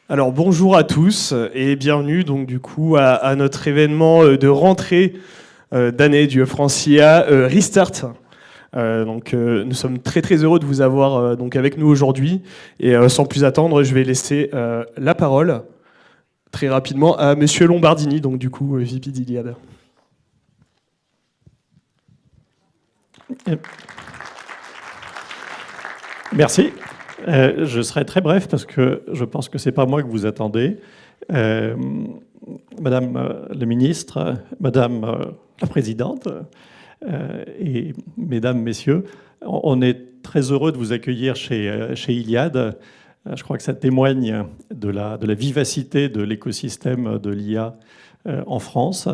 Alors bonjour à tous et bienvenue donc du coup à notre événement de rentrée d'année du Francia Restart. Nous sommes très très heureux de vous avoir donc avec nous aujourd'hui et sans plus attendre, je vais laisser la parole très rapidement à Monsieur Lombardini, donc du coup VP d'Iliade. Merci. Je serai très bref parce que je pense que ce n'est pas moi que vous attendez. Madame la ministre, Madame la présidente et Mesdames, Messieurs, on est très heureux de vous accueillir chez Iliad. Je crois que ça témoigne de la vivacité de l'écosystème de l'IA en France.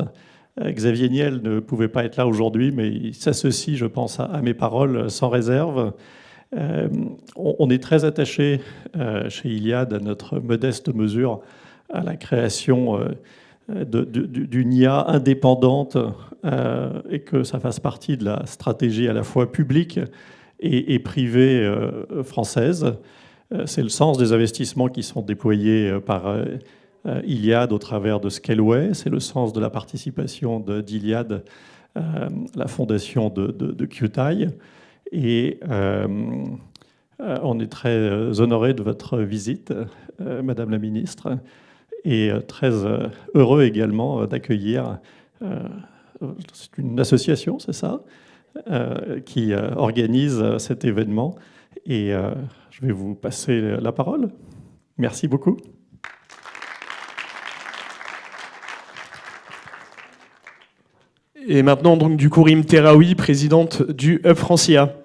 Xavier Niel ne pouvait pas être là aujourd'hui, mais il s'associe, je pense, à mes paroles sans réserve. On est très attaché chez Iliad à notre modeste mesure à la création d'une IA indépendante et que ça fasse partie de la stratégie à la fois publique et privée française. C'est le sens des investissements qui sont déployés par Iliad au travers de Scaleway. C'est le sens de la participation d'Iliad, la fondation de QTI. Et on est très honoré de votre visite, Madame la Ministre, et très heureux également d'accueillir, c'est une association, c'est ça, qui organise cet événement. Et je vais vous passer la parole. Merci beaucoup. Et maintenant donc du coup Rim Terraoui, présidente du Hub Francia.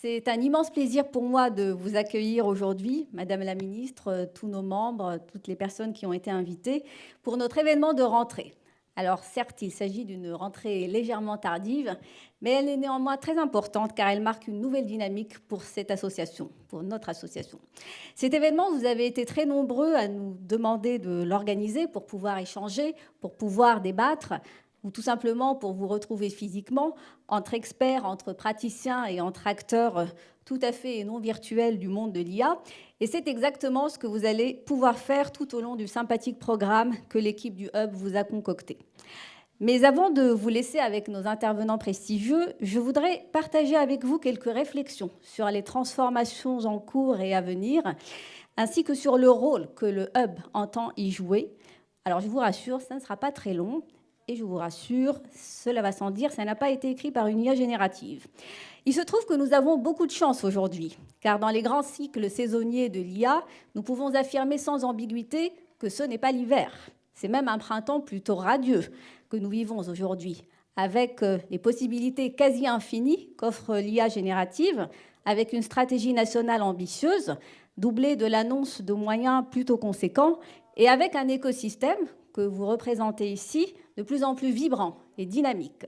C'est un immense plaisir pour moi de vous accueillir aujourd'hui, Madame la Ministre, tous nos membres, toutes les personnes qui ont été invitées, pour notre événement de rentrée. Alors certes, il s'agit d'une rentrée légèrement tardive, mais elle est néanmoins très importante car elle marque une nouvelle dynamique pour cette association, pour notre association. Cet événement, vous avez été très nombreux à nous demander de l'organiser pour pouvoir échanger, pour pouvoir débattre, ou tout simplement pour vous retrouver physiquement entre experts, entre praticiens et entre acteurs tout à fait non virtuels du monde de l'IA. Et c'est exactement ce que vous allez pouvoir faire tout au long du sympathique programme que l'équipe du Hub vous a concocté. Mais avant de vous laisser avec nos intervenants prestigieux, je voudrais partager avec vous quelques réflexions sur les transformations en cours et à venir, ainsi que sur le rôle que le Hub entend y jouer. Alors je vous rassure, ça ne sera pas très long. Et je vous rassure, cela va sans dire, ça n'a pas été écrit par une IA générative. Il se trouve que nous avons beaucoup de chance aujourd'hui, car dans les grands cycles saisonniers de l'IA, nous pouvons affirmer sans ambiguïté que ce n'est pas l'hiver. C'est même un printemps plutôt radieux que nous vivons aujourd'hui, avec les possibilités quasi infinies qu'offre l'IA générative, avec une stratégie nationale ambitieuse, doublée de l'annonce de moyens plutôt conséquents, et avec un écosystème que vous représentez ici, de plus en plus vibrant et dynamique.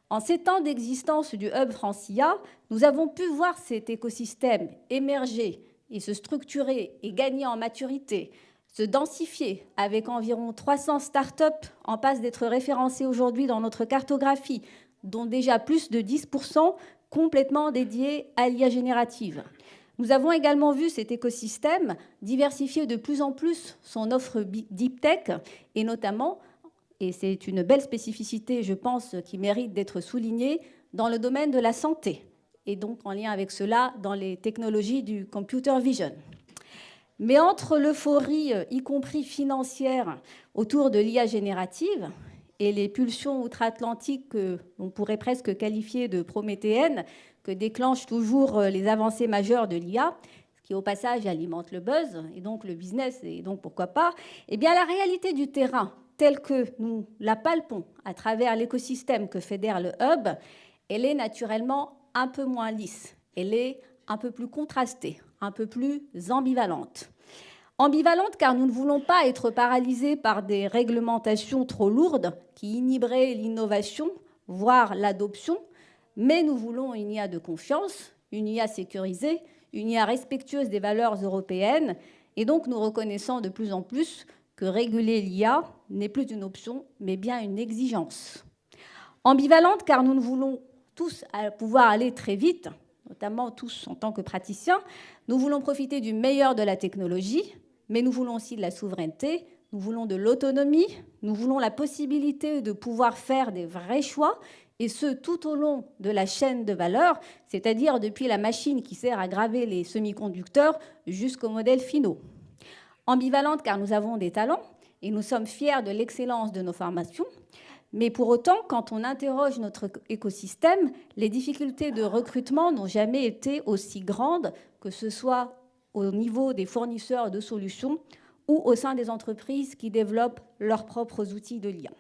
En 7 ans d'existence du Hub Francia, nous avons pu voir cet écosystème émerger et se structurer et gagner en maturité, se densifier avec environ 300 startups en passe d'être référencées aujourd'hui dans notre cartographie, dont déjà plus de 10% complètement dédiés à l'IA générative. Nous avons également vu cet écosystème diversifier de plus en plus son offre deep tech et notamment, et c'est une belle spécificité, je pense, qui mérite d'être soulignée, dans le domaine de la santé et donc en lien avec cela dans les technologies du computer vision. Mais entre l'euphorie, y compris financière, autour de l'IA générative et les pulsions outre-Atlantique que l'on pourrait presque qualifier de prométhéennes, que déclenchent toujours les avancées majeures de l'IA, ce qui au passage alimente le buzz et donc le business et donc pourquoi pas, eh bien la réalité du terrain telle que nous la palpons à travers l'écosystème que fédère le Hub, elle est naturellement un peu moins lisse, elle est un peu plus contrastée, un peu plus ambivalente. Ambivalente car nous ne voulons pas être paralysés par des réglementations trop lourdes qui inhiberaient l'innovation, voire l'adoption, mais nous voulons une IA de confiance, une IA sécurisée, une IA respectueuse des valeurs européennes, et donc nous reconnaissons de plus en plus que réguler l'IA n'est plus une option, mais bien une exigence. Ambivalente car nous voulons tous pouvoir aller très vite, notamment tous en tant que praticiens. Nous voulons profiter du meilleur de la technologie, mais nous voulons aussi de la souveraineté, nous voulons de l'autonomie, nous voulons la possibilité de pouvoir faire des vrais choix, et ce, tout au long de la chaîne de valeur, c'est-à-dire depuis la machine qui sert à graver les semi-conducteurs jusqu'aux modèles finaux. Ambivalente car nous avons des talents, et nous sommes fiers de l'excellence de nos formations, mais pour autant, quand on interroge notre écosystème, les difficultés de recrutement n'ont jamais été aussi grandes, que ce soit au niveau des fournisseurs de solutions ou au sein des entreprises qui développent leurs propres outils de lien.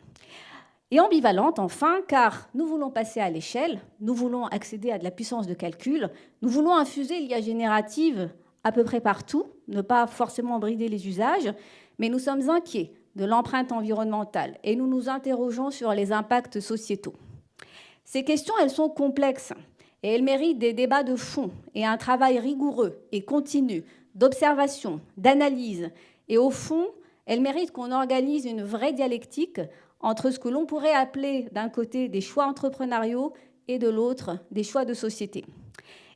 Et ambivalente, enfin, car nous voulons passer à l'échelle, nous voulons accéder à de la puissance de calcul, nous voulons infuser l'IA générative à peu près partout, ne pas forcément brider les usages, mais nous sommes inquiets de l'empreinte environnementale et nous nous interrogeons sur les impacts sociétaux. Ces questions, elles sont complexes et elles méritent des débats de fond et un travail rigoureux et continu d'observation, d'analyse. Et au fond, elles méritent qu'on organise une vraie dialectique entre ce que l'on pourrait appeler d'un côté des choix entrepreneuriaux et de l'autre des choix de société.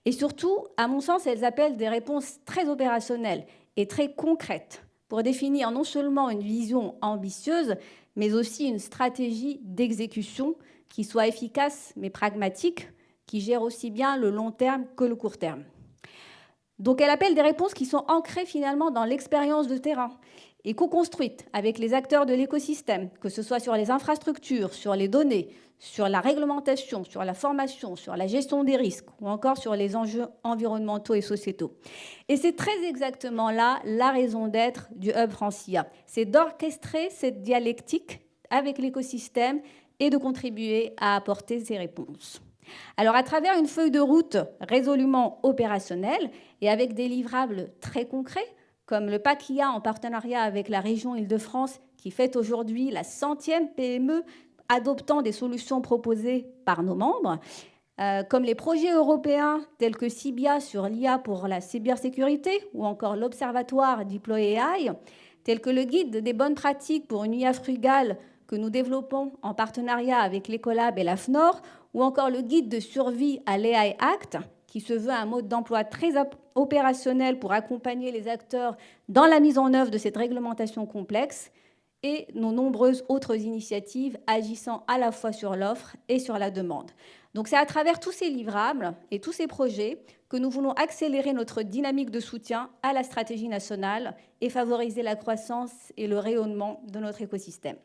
Et surtout, à mon sens, elles appellent des réponses très opérationnelles et très concrètes pour définir non seulement une vision ambitieuse, mais aussi une stratégie d'exécution qui soit efficace mais pragmatique, qui gère aussi bien le long terme que le court terme. Donc elle appelle des réponses qui sont ancrées finalement dans l'expérience de terrain et co-construites avec les acteurs de l'écosystème, que ce soit sur les infrastructures, sur les données, sur la réglementation, sur la formation, sur la gestion des risques ou encore sur les enjeux environnementaux et sociétaux. Et c'est très exactement là la raison d'être du Hub Francia. C'est d'orchestrer cette dialectique avec l'écosystème et de contribuer à apporter ces réponses. Alors, à travers une feuille de route résolument opérationnelle et avec des livrables très concrets, comme le PAC-IA en partenariat avec la région Île-de-France, qui fête aujourd'hui la 100e PME adoptant des solutions proposées par nos membres, comme les projets européens tels que CIBIA sur l'IA pour la cybersécurité ou encore l'Observatoire Deploy AI, tels que le guide des bonnes pratiques pour une IA frugale que nous développons en partenariat avec l'Ecolab et la FNOR, ou encore le guide de survie à l'AI Act, qui se veut un mode d'emploi très opérationnel pour accompagner les acteurs dans la mise en œuvre de cette réglementation complexe, et nos nombreuses autres initiatives agissant à la fois sur l'offre et sur la demande. Donc c'est à travers tous ces livrables et tous ces projets que nous voulons accélérer notre dynamique de soutien à la stratégie nationale et favoriser la croissance et le rayonnement de notre écosystème.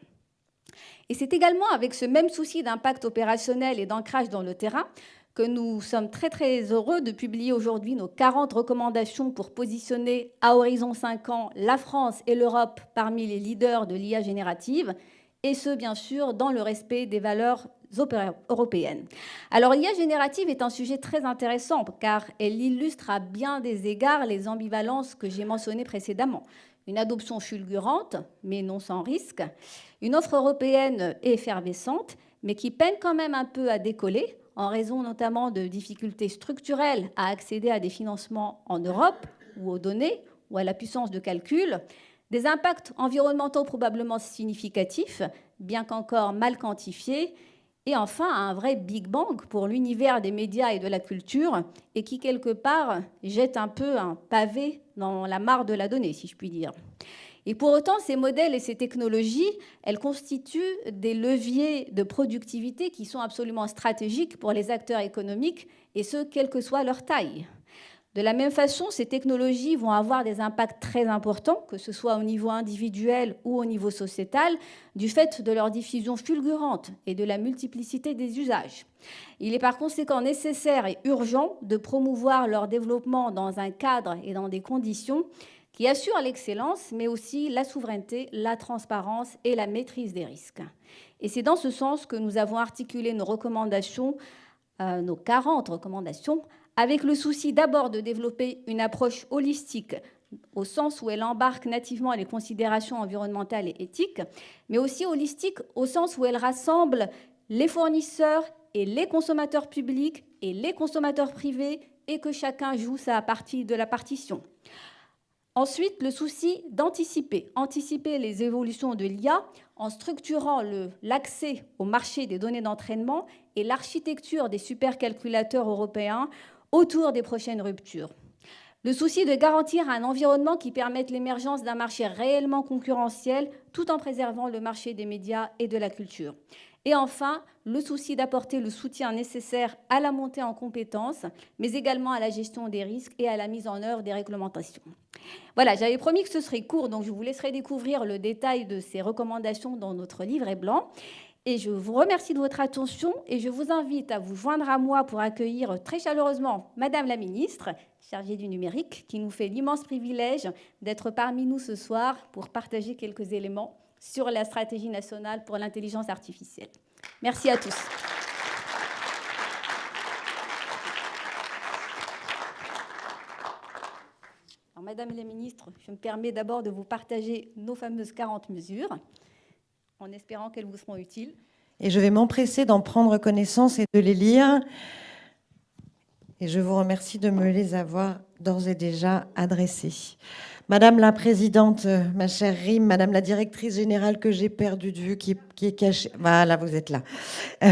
Et c'est également avec ce même souci d'impact opérationnel et d'ancrage dans le terrain que nous sommes très très heureux de publier aujourd'hui nos 40 recommandations pour positionner à horizon 5 ans la France et l'Europe parmi les leaders de l'IA générative, et ce bien sûr dans le respect des valeurs européennes. Alors l'IA générative est un sujet très intéressant car elle illustre à bien des égards les ambivalences que j'ai mentionnées précédemment. Une adoption fulgurante, mais non sans risque, une offre européenne effervescente, mais qui peine quand même un peu à décoller, en raison notamment de difficultés structurelles à accéder à des financements en Europe, ou aux données, ou à la puissance de calcul, des impacts environnementaux probablement significatifs, bien qu'encore mal quantifiés, et enfin un vrai Big Bang pour l'univers des médias et de la culture, et qui quelque part jette un peu un pavé dans la mare de la donnée, si je puis dire. Et pour autant, ces modèles et ces technologies, elles constituent des leviers de productivité qui sont absolument stratégiques pour les acteurs économiques, et ce, quelle que soit leur taille. De la même façon, ces technologies vont avoir des impacts très importants, que ce soit au niveau individuel ou au niveau sociétal, du fait de leur diffusion fulgurante et de la multiplicité des usages. Il est par conséquent nécessaire et urgent de promouvoir leur développement dans un cadre et dans des conditions qui assurent l'excellence, mais aussi la souveraineté, la transparence et la maîtrise des risques. Et c'est dans ce sens que nous avons articulé nos recommandations, nos 40 recommandations, avec le souci d'abord de développer une approche holistique au sens où elle embarque nativement les considérations environnementales et éthiques, mais aussi holistique au sens où elle rassemble les fournisseurs et les consommateurs publics et les consommateurs privés et que chacun joue sa partie de la partition. Ensuite, le souci d'anticiper les évolutions de l'IA en structurant l'accès au marché des données d'entraînement et l'architecture des supercalculateurs européens autour des prochaines ruptures. Le souci de garantir un environnement qui permette l'émergence d'un marché réellement concurrentiel tout en préservant le marché des médias et de la culture. Et enfin, le souci d'apporter le soutien nécessaire à la montée en compétences, mais également à la gestion des risques et à la mise en œuvre des réglementations. Voilà, j'avais promis que ce serait court, donc je vous laisserai découvrir le détail de ces recommandations dans notre livret blanc. Et je vous remercie de votre attention et je vous invite à vous joindre à moi pour accueillir très chaleureusement Madame la Ministre, chargée du numérique, qui nous fait l'immense privilège d'être parmi nous ce soir pour partager quelques éléments sur la stratégie nationale pour l'intelligence artificielle. Merci à tous. Alors, Madame la Ministre, je me permets d'abord de vous partager nos fameuses 40 mesures, en espérant qu'elles vous seront utiles. Et je vais m'empresser d'en prendre connaissance et de les lire. Et je vous remercie de me les avoir d'ores et déjà adressées. Madame la Présidente, ma chère Rime, Madame la Directrice Générale que j'ai perdue de vue, qui est cachée. Voilà, vous êtes là.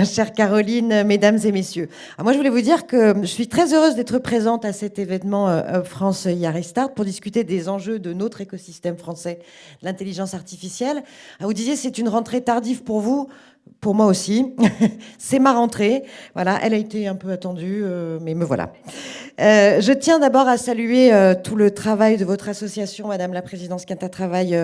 Chère Caroline, Mesdames et Messieurs. Alors moi, je voulais vous dire que je suis très heureuse d'être présente à cet événement France IA Restart pour discuter des enjeux de notre écosystème français de l'intelligence artificielle. Vous disiez, c'est une rentrée tardive pour vous. Pour moi aussi. C'est ma rentrée. Voilà, elle a été un peu attendue, mais me voilà. Je tiens d'abord à saluer tout le travail de votre association, Madame la Présidente, qui est un travail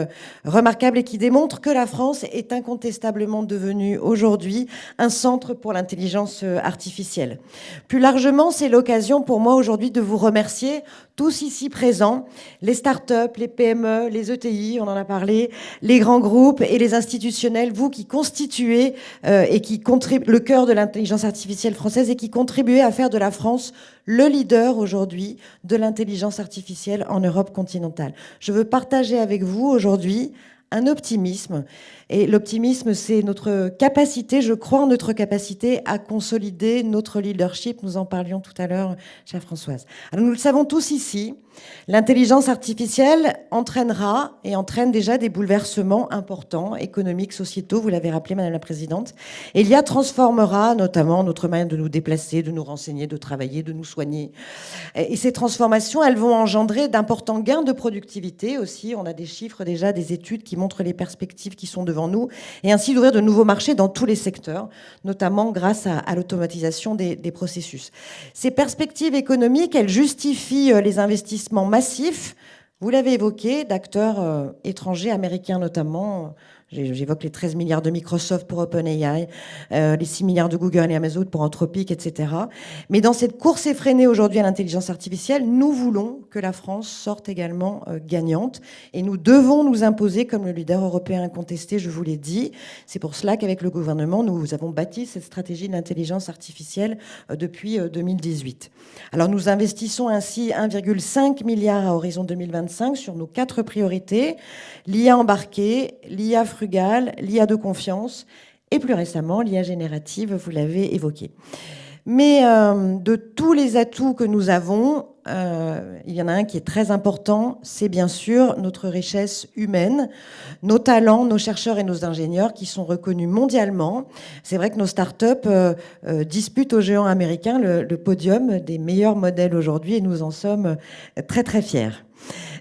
remarquable et qui démontre que la France est incontestablement devenue aujourd'hui un centre pour l'intelligence artificielle. Plus largement, c'est l'occasion pour moi aujourd'hui de vous remercier, tous ici présents, les startups, les PME, les ETI, on en a parlé, les grands groupes et les institutionnels, vous qui constituez et qui contribuez le cœur de l'intelligence artificielle française et qui contribuez à faire de la France le leader aujourd'hui de l'intelligence artificielle en Europe continentale. Je veux partager avec vous aujourd'hui un optimisme. Et l'optimisme, c'est notre capacité, je crois en notre capacité à consolider notre leadership. Nous en parlions tout à l'heure, chère Françoise. Alors, nous le savons tous ici, l'intelligence artificielle entraînera et entraîne déjà des bouleversements importants, économiques, sociétaux, vous l'avez rappelé, Madame la Présidente. Et l'IA transformera notamment notre manière de nous déplacer, de nous renseigner, de travailler, de nous soigner. Et ces transformations, elles vont engendrer d'importants gains de productivité aussi. On a des chiffres déjà, des études qui montrent les perspectives qui sont devant nous, et ainsi d'ouvrir de nouveaux marchés dans tous les secteurs, notamment grâce à l'automatisation des processus. Ces perspectives économiques, elles justifient les investissements massifs, vous l'avez évoqué, d'acteurs étrangers, américains notamment. J'évoque les 13 milliards de Microsoft pour OpenAI, les 6 milliards de Google et Amazon pour Anthropic, etc. Mais dans cette course effrénée aujourd'hui à l'intelligence artificielle, nous voulons que la France sorte également gagnante. Et nous devons nous imposer comme le leader européen incontesté, je vous l'ai dit. C'est pour cela qu'avec le gouvernement, nous avons bâti cette stratégie de l'intelligence artificielle depuis 2018. Alors nous investissons ainsi 1,5 milliard à horizon 2025 sur nos 4 priorités. L'IA embarquée, l'IA frugale, l'IA de confiance et plus récemment l'IA générative, vous l'avez évoqué. Mais de tous les atouts que nous avons, il y en a un qui est très important, c'est bien sûr notre richesse humaine, nos talents, nos chercheurs et nos ingénieurs qui sont reconnus mondialement. C'est vrai que nos startups disputent aux géants américains le podium des meilleurs modèles aujourd'hui et nous en sommes très très fiers.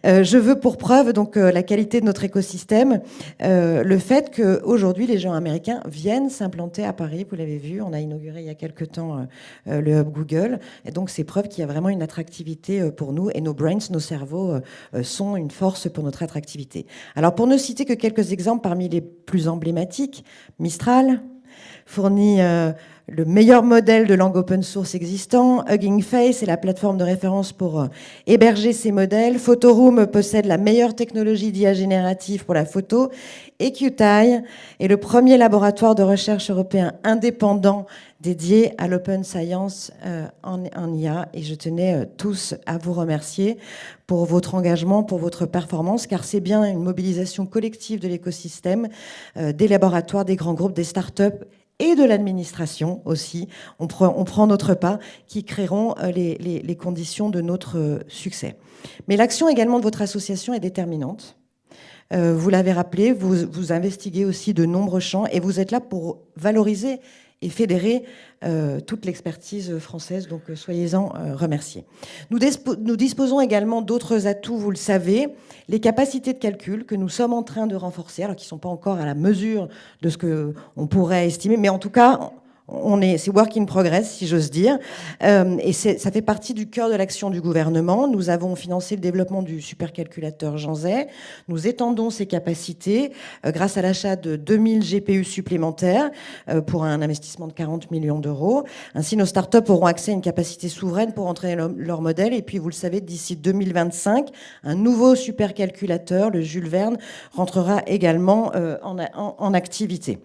Je veux pour preuve donc la qualité de notre écosystème, le fait qu'aujourd'hui les gens américains viennent s'implanter à Paris, vous l'avez vu, on a inauguré il y a quelque temps le hub Google, et donc c'est preuve qu'il y a vraiment une attractivité pour nous, et nos brains, nos cerveaux sont une force pour notre attractivité. Alors pour ne citer que quelques exemples parmi les plus emblématiques, Mistral fournit le meilleur modèle de langue open source existant. Hugging Face est la plateforme de référence pour héberger ces modèles. Photoroom possède la meilleure technologie d'IA générative pour la photo. Et QTI est le premier laboratoire de recherche européen indépendant dédié à l'open science en IA. Et je tenais tous à vous remercier pour votre engagement, pour votre performance, car c'est bien une mobilisation collective de l'écosystème, des laboratoires, des grands groupes, des startups et de l'administration aussi, on prend notre pas, qui créeront les conditions de notre succès. Mais l'action également de votre association est déterminante. Vous l'avez rappelé, vous investiguez aussi de nombreux champs et vous êtes là pour valoriser et fédérer toute l'expertise française, donc soyez-en remerciés. Nous disposons également d'autres atouts, vous le savez, les capacités de calcul que nous sommes en train de renforcer, alors qu'ils ne sont pas encore à la mesure de ce qu'on pourrait estimer, mais en tout cas, c'est work in progress, si j'ose dire, et ça fait partie du cœur de l'action du gouvernement. Nous avons financé le développement du supercalculateur Jean Zay. Nous étendons ses capacités grâce à l'achat de 2000 GPU supplémentaires pour un investissement de 40 millions d'euros. Ainsi, nos startups auront accès à une capacité souveraine pour entraîner leur modèle. Et puis, vous le savez, d'ici 2025, un nouveau supercalculateur, le Jules Verne, rentrera également en activité.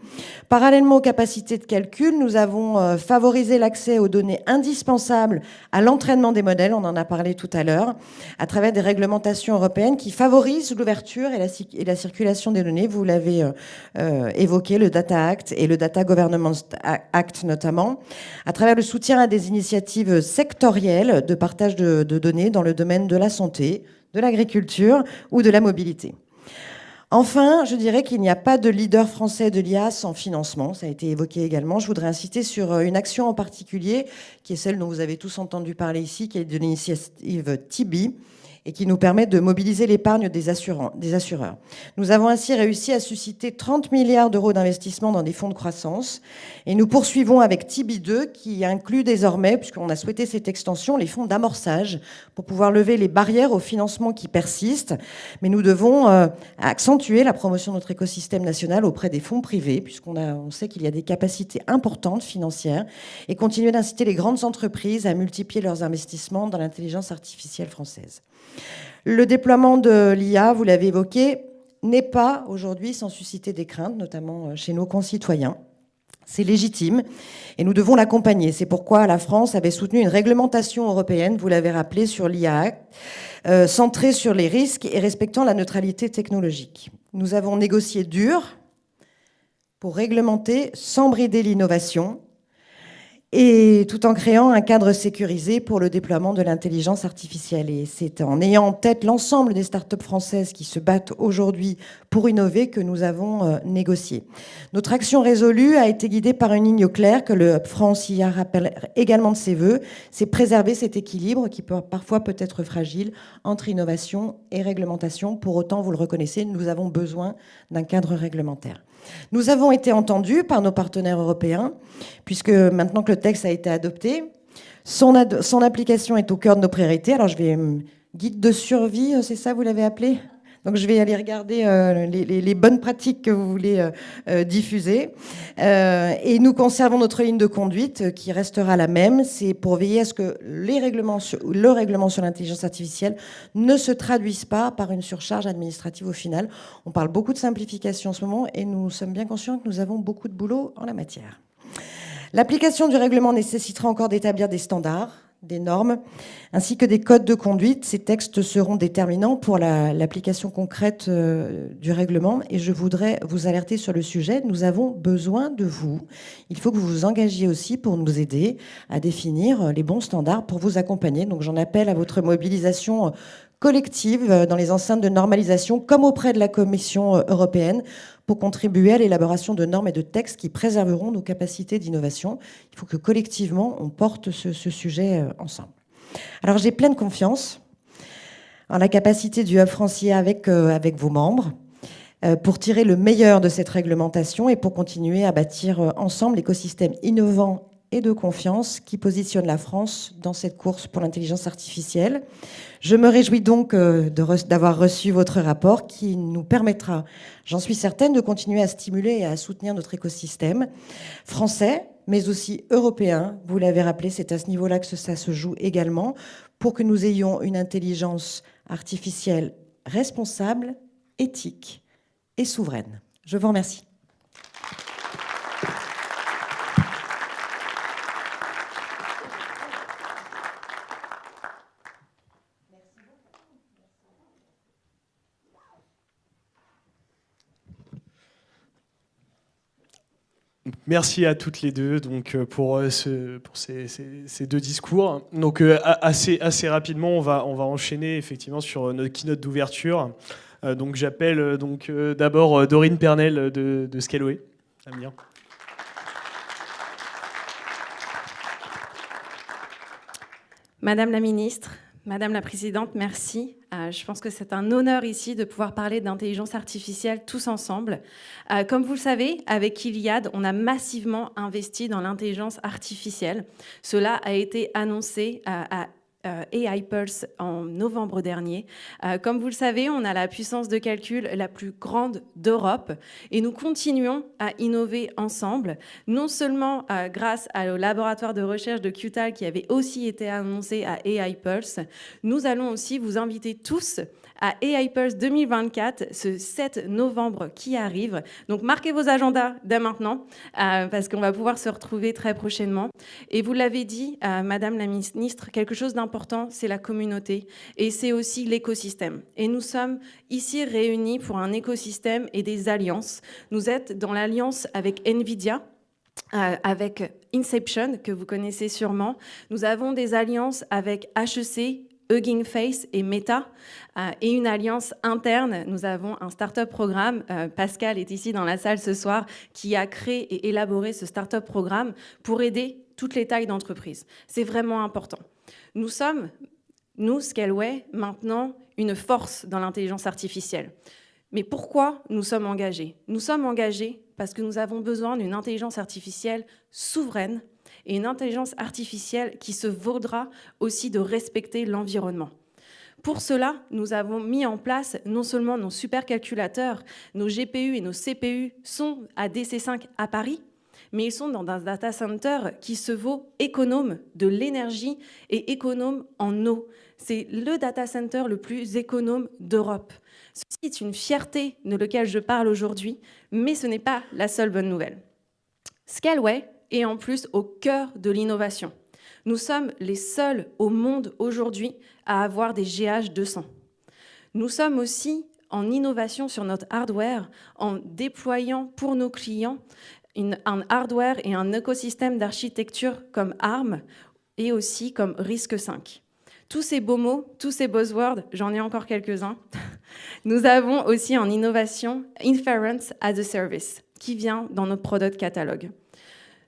Parallèlement aux capacités de calcul, nous avons favorisé l'accès aux données indispensables à l'entraînement des modèles, on en a parlé tout à l'heure, à travers des réglementations européennes qui favorisent l'ouverture et la circulation des données. Vous l'avez évoqué, le Data Act et le Data Governance Act notamment, à travers le soutien à des initiatives sectorielles de partage de données dans le domaine de la santé, de l'agriculture ou de la mobilité. Enfin, je dirais qu'il n'y a pas de leader français de l'IA sans financement. Ça a été évoqué également. Je voudrais insister sur une action en particulier, qui est celle dont vous avez tous entendu parler ici, qui est de l'initiative Tibi, et qui nous permet de mobiliser l'épargne des assureurs. Nous avons ainsi réussi à susciter 30 milliards d'euros d'investissement dans des fonds de croissance. Et nous poursuivons avec Tibi 2, qui inclut désormais, puisqu'on a souhaité cette extension, les fonds d'amorçage pour pouvoir lever les barrières au financement qui persistent. Mais nous devons accentuer la promotion de notre écosystème national auprès des fonds privés, puisqu'on sait qu'il y a des capacités importantes financières, et continuer d'inciter les grandes entreprises à multiplier leurs investissements dans l'intelligence artificielle française. Le déploiement de l'IA, vous l'avez évoqué, n'est pas aujourd'hui sans susciter des craintes, notamment chez nos concitoyens. C'est légitime et nous devons l'accompagner. C'est pourquoi la France avait soutenu une réglementation européenne, vous l'avez rappelé, sur l'IA, centrée sur les risques et respectant la neutralité technologique. Nous avons négocié dur pour réglementer sans brider l'innovation, et tout en créant un cadre sécurisé pour le déploiement de l'intelligence artificielle. Et c'est en ayant en tête l'ensemble des startups françaises qui se battent aujourd'hui pour innover que nous avons négocié. Notre action résolue a été guidée par une ligne claire que le Hub France IA rappelle également de ses voeux, c'est préserver cet équilibre qui parfois peut être fragile entre innovation et réglementation. Pour autant, vous le reconnaissez, nous avons besoin d'un cadre réglementaire. Nous avons été entendus par nos partenaires européens, puisque maintenant que le texte a été adopté, son application est au cœur de nos priorités. Alors, guide de survie, c'est ça, vous l'avez appelé ? Donc, je vais aller regarder les bonnes pratiques que vous voulez diffuser. Et nous conservons notre ligne de conduite qui restera la même. C'est pour veiller à ce que le règlement sur l'intelligence artificielle ne se traduise pas par une surcharge administrative au final. On parle beaucoup de simplification en ce moment et nous sommes bien conscients que nous avons beaucoup de boulot en la matière. L'application du règlement nécessitera encore d'établir des standards, des normes, ainsi que des codes de conduite. Ces textes seront déterminants pour l'application concrète du règlement. Et je voudrais vous alerter sur le sujet. Nous avons besoin de vous. Il faut que vous vous engagiez aussi pour nous aider à définir les bons standards pour vous accompagner. Donc j'en appelle à votre mobilisation collective dans les enceintes de normalisation, comme auprès de la Commission européenne, pour contribuer à l'élaboration de normes et de textes qui préserveront nos capacités d'innovation. Il faut que collectivement, on porte ce sujet ensemble. Alors j'ai pleine confiance en la capacité du Hub France IA avec vos membres pour tirer le meilleur de cette réglementation et pour continuer à bâtir ensemble l'écosystème innovant et de confiance qui positionne la France dans cette course pour l'intelligence artificielle. Je me réjouis donc d'avoir reçu votre rapport qui nous permettra, j'en suis certaine, de continuer à stimuler et à soutenir notre écosystème français, mais aussi européen. Vous l'avez rappelé, c'est à ce niveau-là que ça se joue également, pour que nous ayons une intelligence artificielle responsable, éthique et souveraine. Je vous remercie. Merci à toutes les deux donc, pour ces deux discours. Donc, assez rapidement, on va enchaîner effectivement sur notre keynote d'ouverture. Donc, j'appelle d'abord Dorine Pernel de Scaleway. À venir. Madame la ministre, Madame la Présidente, merci. Je pense que c'est un honneur ici de pouvoir parler d'intelligence artificielle tous ensemble. Comme vous le savez, avec Iliad, on a massivement investi dans l'intelligence artificielle. Cela a été annoncé à AI Pulse en novembre dernier. Comme vous le savez, on a la puissance de calcul la plus grande d'Europe et nous continuons à innover ensemble, non seulement grâce au laboratoire de recherche de QTAL qui avait aussi été annoncé à AI Pulse, nous allons aussi vous inviter tous à AI Pulse 2024, ce 7 novembre qui arrive. Donc marquez vos agendas dès maintenant, parce qu'on va pouvoir se retrouver très prochainement. Et vous l'avez dit, Madame la ministre, quelque chose d'important, c'est la communauté et c'est aussi l'écosystème. Et nous sommes ici réunis pour un écosystème et des alliances. Nous êtes dans l'alliance avec NVIDIA, avec Inception, que vous connaissez sûrement. Nous avons des alliances avec HEC, Hugging Face et Meta, et une alliance interne. Nous avons un start-up programme, Pascal est ici dans la salle ce soir, qui a créé et élaboré ce start-up programme pour aider toutes les tailles d'entreprise. C'est vraiment important. Nous sommes, nous, Scaleway, maintenant une force dans l'intelligence artificielle. Mais pourquoi nous sommes engagés? Nous sommes engagés parce que nous avons besoin d'une intelligence artificielle souveraine et une intelligence artificielle qui se vaudra aussi de respecter l'environnement. Pour cela, nous avons mis en place non seulement nos supercalculateurs, nos GPU et nos CPU sont à DC5 à Paris, mais ils sont dans un data center qui se vaut économe de l'énergie et économe en eau. C'est le data center le plus économe d'Europe. Ceci est une fierté de laquelle je parle aujourd'hui, mais ce n'est pas la seule bonne nouvelle. Scaleway est en plus au cœur de l'innovation. Nous sommes les seuls au monde aujourd'hui à avoir des GH200. Nous sommes aussi en innovation sur notre hardware en déployant pour nos clients un hardware et un écosystème d'architecture comme ARM et aussi comme RISC-V. Tous ces beaux mots, tous ces buzzwords, j'en ai encore quelques-uns. Nous avons aussi en innovation Inference as a Service qui vient dans notre product catalogue.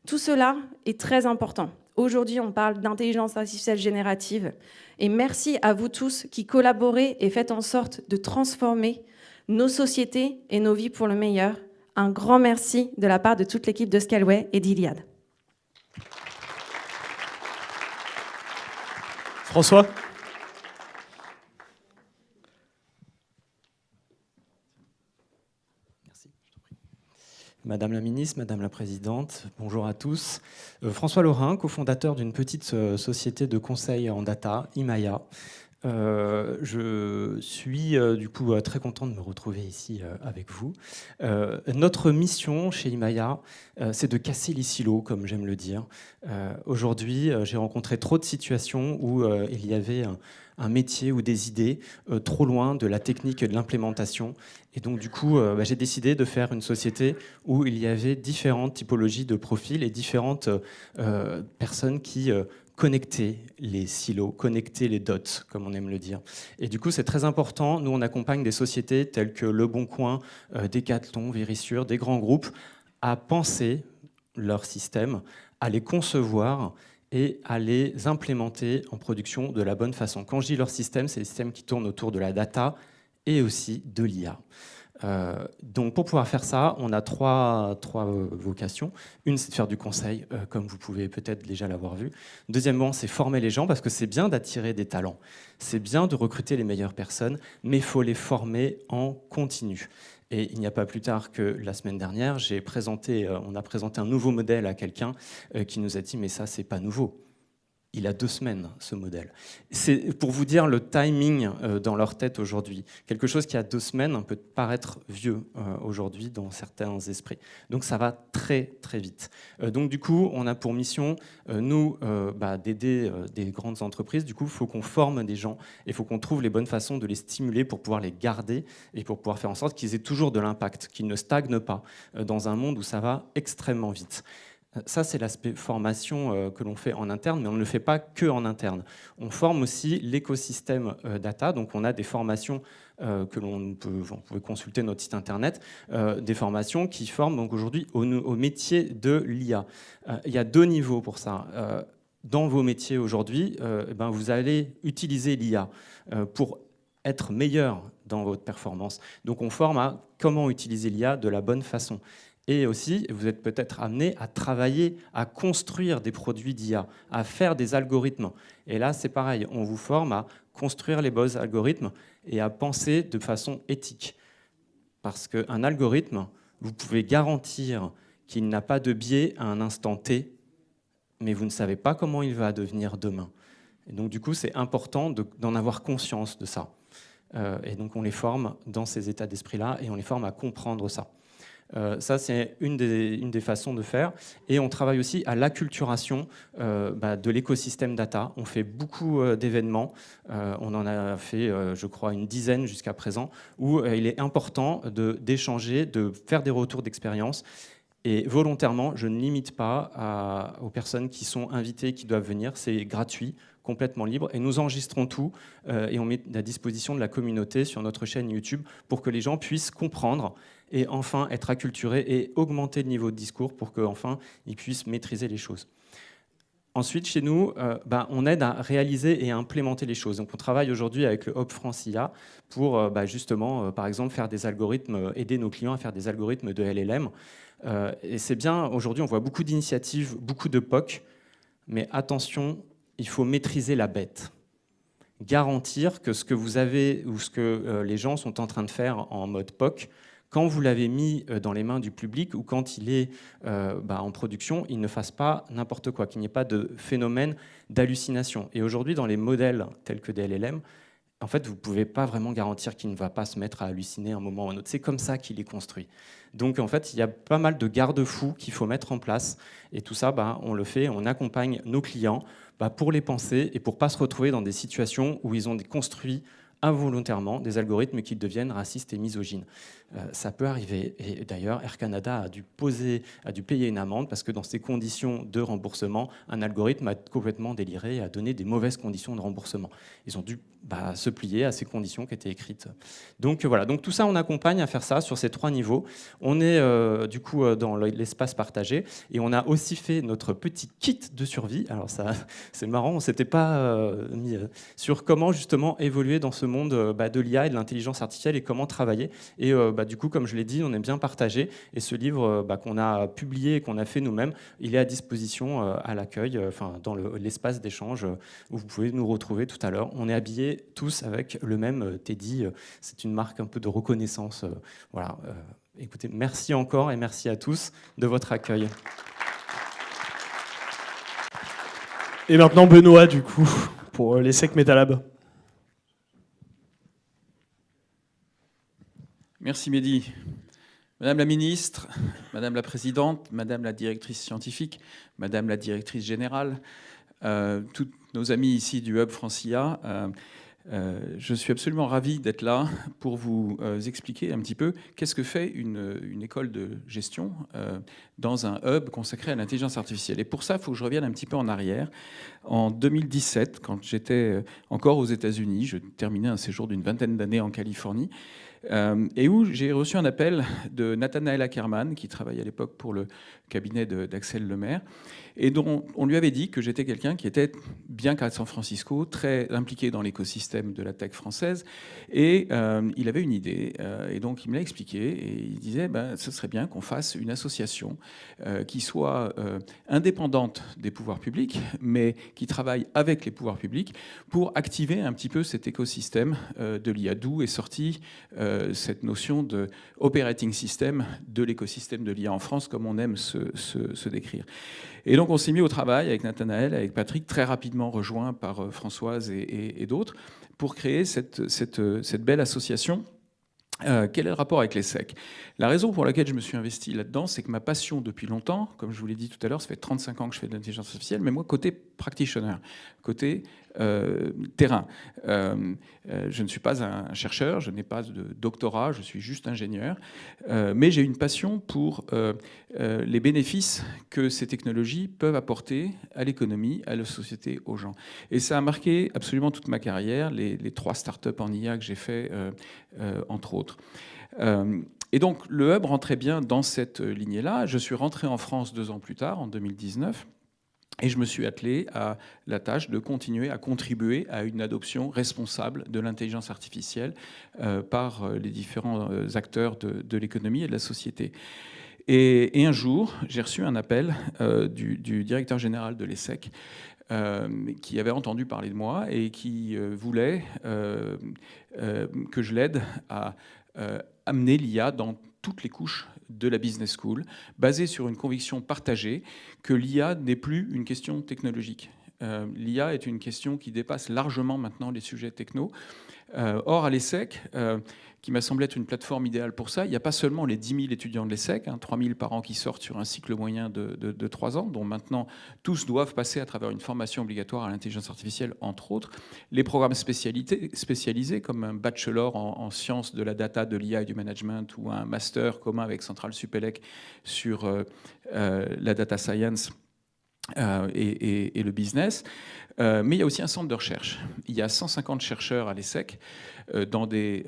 Tout cela est très important. Aujourd'hui, on parle d'intelligence artificielle générative. Et merci à vous tous qui collaborez et faites en sorte de transformer nos sociétés et nos vies pour le meilleur. Un grand merci de la part de toute l'équipe de Scaleway et d'Iliad. François ? Madame la ministre, Madame la Présidente, bonjour à tous. François Laurin, cofondateur d'une petite société de conseil en data, Imaya. Je suis du coup très content de me retrouver ici avec vous. Notre mission chez Imaya, c'est de casser les silos, comme j'aime le dire. Aujourd'hui, j'ai rencontré trop de situations où il y avait un métier ou des idées trop loin de la technique et de l'implémentation. Et donc, du coup, j'ai décidé de faire une société où il y avait différentes typologies de profils et différentes personnes qui connectaient les silos, connecter les dots, comme on aime le dire. Et du coup, c'est très important. Nous, on accompagne des sociétés telles que Le Bon Coin, Decathlon, Verisure, des grands groupes, à penser leur système, à les concevoir et à les implémenter en production de la bonne façon. Quand je dis leur système, c'est les systèmes qui tournent autour de la data et aussi de l'IA. Donc pour pouvoir faire ça, on a trois vocations. Une, c'est de faire du conseil, comme vous pouvez peut-être déjà l'avoir vu. Deuxièmement, c'est former les gens, parce que c'est bien d'attirer des talents. C'est bien de recruter les meilleures personnes, mais il faut les former en continu. Et il n'y a pas plus tard que la semaine dernière, on a présenté un nouveau modèle à quelqu'un qui nous a dit « mais ça, c'est pas nouveau ». Il a 2 semaines, ce modèle. C'est pour vous dire le timing dans leur tête aujourd'hui. Quelque chose qui a 2 semaines peut paraître vieux aujourd'hui dans certains esprits. Donc ça va très très vite. Donc du coup, on a pour mission, nous, d'aider des grandes entreprises. Du coup, il faut qu'on forme des gens et il faut qu'on trouve les bonnes façons de les stimuler pour pouvoir les garder et pour pouvoir faire en sorte qu'ils aient toujours de l'impact, qu'ils ne stagnent pas dans un monde où ça va extrêmement vite. Ça, c'est l'aspect formation que l'on fait en interne, mais on ne le fait pas que en interne. On forme aussi l'écosystème data, donc on a des formations que vous pouvez consulter notre site internet, des formations qui forment donc aujourd'hui au métier de l'IA. Il y a 2 niveaux pour ça. dans vos métiers aujourd'hui, vous allez utiliser l'IA pour être meilleur dans votre performance. Donc on forme à comment utiliser l'IA de la bonne façon. Et aussi, vous êtes peut-être amené à travailler, à construire des produits d'IA, à faire des algorithmes. Et là, c'est pareil, on vous forme à construire les bons algorithmes et à penser de façon éthique. Parce qu'un algorithme, vous pouvez garantir qu'il n'a pas de biais à un instant T, mais vous ne savez pas comment il va devenir demain. Et donc, du coup, c'est important d'en avoir conscience de ça. Et donc, on les forme dans ces états d'esprit-là et on les forme à comprendre ça. Ça, c'est une des façons de faire. Et on travaille aussi à l'acculturation de l'écosystème data. On fait beaucoup d'événements. On en a fait, je crois, une dizaine jusqu'à présent, où il est important d'échanger, de faire des retours d'expérience. Et volontairement, je ne limite pas aux personnes qui sont invitées, qui doivent venir. C'est gratuit, complètement libre. Et nous enregistrons tout et on met à disposition de la communauté sur notre chaîne YouTube pour que les gens puissent comprendre et enfin être acculturés et augmenter le niveau de discours pour qu'enfin ils puissent maîtriser les choses. Ensuite, chez nous, on aide à réaliser et à implémenter les choses. Donc, on travaille aujourd'hui avec le Hub France IA pour justement, par exemple, faire des algorithmes, aider nos clients à faire des algorithmes de LLM. Et c'est bien, aujourd'hui, on voit beaucoup d'initiatives, beaucoup de POC, mais attention, il faut maîtriser la bête. Garantir que ce que vous avez ou ce que les gens sont en train de faire en mode POC, quand vous l'avez mis dans les mains du public ou quand il est en production, il ne fasse pas n'importe quoi, qu'il n'y ait pas de phénomène d'hallucination. Et aujourd'hui, dans les modèles tels que des LLM, en fait, vous ne pouvez pas vraiment garantir qu'il ne va pas se mettre à halluciner à un moment ou à un autre. C'est comme ça qu'il est construit. Donc, en fait, il y a pas mal de garde-fous qu'il faut mettre en place. Et tout ça, on le fait, on accompagne nos clients pour les penser et pour ne pas se retrouver dans des situations où ils ont construit involontairement des algorithmes qui deviennent racistes et misogynes. Ça peut arriver. Et d'ailleurs, Air Canada a dû payer une amende parce que dans ces conditions de remboursement, un algorithme a complètement déliré et a donné des mauvaises conditions de remboursement. Ils ont dû se plier à ces conditions qui étaient écrites. Donc voilà, donc tout ça, on accompagne à faire ça sur ces 3 niveaux. On est du coup dans l'espace partagé et on a aussi fait notre petit kit de survie. Alors ça, c'est marrant, on ne s'était pas mis sur comment justement évoluer dans ce monde de l'IA et de l'intelligence artificielle et comment travailler. Et du coup, comme je l'ai dit, on aime bien partager. Et ce livre qu'on a publié et qu'on a fait nous-mêmes, il est à disposition à l'accueil, dans l'espace d'échange où vous pouvez nous retrouver tout à l'heure. On est habillés tous avec le même Teddy. C'est une marque un peu de reconnaissance. Voilà. Écoutez, merci encore et merci à tous de votre accueil. Et maintenant Benoît, du coup, pour l'ESSEC Metalab. Merci Mehdi. Madame la ministre, Madame la présidente, Madame la directrice scientifique, Madame la directrice générale, toutes nos amis ici du Hub France IA, je suis absolument ravi d'être là pour vous expliquer un petit peu qu'est-ce que fait une école de gestion dans un hub consacré à l'intelligence artificielle. Et pour ça, il faut que je revienne un petit peu en arrière. En 2017, quand j'étais encore aux États-Unis, je terminais un séjour d'une vingtaine d'années en Californie, et où j'ai reçu un appel de Nathanaël Ackerman, qui travaillait à l'époque pour le cabinet d'Axel Lemaire, et dont on lui avait dit que j'étais quelqu'un qui était, bien qu'à San Francisco, très impliqué dans l'écosystème de la tech française, et il avait une idée, et donc il me l'a expliqué, et il disait ce serait bien qu'on fasse une association qui soit indépendante des pouvoirs publics, mais qui travaille avec les pouvoirs publics pour activer un petit peu cet écosystème de l'IA, d'où est sortie cette notion de operating system de l'écosystème de l'IA en France, comme on aime se décrire. Et donc on s'est mis au travail avec Nathanaël, avec Patrick, très rapidement rejoint par Françoise et d'autres, pour créer cette belle association. Quel est le rapport avec l'ESSEC ? La raison pour laquelle je me suis investi là-dedans, c'est que ma passion depuis longtemps, comme je vous l'ai dit tout à l'heure, ça fait 35 ans que je fais de l'intelligence artificielle, mais moi, côté practitioner, côté terrain. Je ne suis pas un chercheur, je n'ai pas de doctorat, je suis juste ingénieur, mais j'ai une passion pour les bénéfices que ces technologies peuvent apporter à l'économie, à la société, aux gens. Et ça a marqué absolument toute ma carrière, les 3 startups en IA que j'ai fait, entre autres. Et donc le Hub rentrait bien dans cette lignée-là. Je suis rentré en France 2 ans plus tard, en 2019. Et je me suis attelé à la tâche de continuer à contribuer à une adoption responsable de l'intelligence artificielle par les différents acteurs de l'économie et de la société. Et un jour, j'ai reçu un appel du directeur général de l'ESSEC qui avait entendu parler de moi et qui voulait que je l'aide à amener l'IA dans toutes les couches de la business school, basée sur une conviction partagée que l'IA n'est plus une question technologique. L'IA est une question qui dépasse largement maintenant les sujets techno. Or, à l'ESSEC, qui m'a semblé être une plateforme idéale pour ça, il n'y a pas seulement les 10 000 étudiants de l'ESSEC, 3 000 par an qui sortent sur un cycle moyen de 3 ans, dont maintenant tous doivent passer à travers une formation obligatoire à l'intelligence artificielle, entre autres. Les programmes spécialisés, comme un bachelor en sciences de la data, de l'IA et du management, ou un master commun avec Centrale Supélec sur la data science et le business. Mais il y a aussi un centre de recherche. Il y a 150 chercheurs à l'ESSEC dans des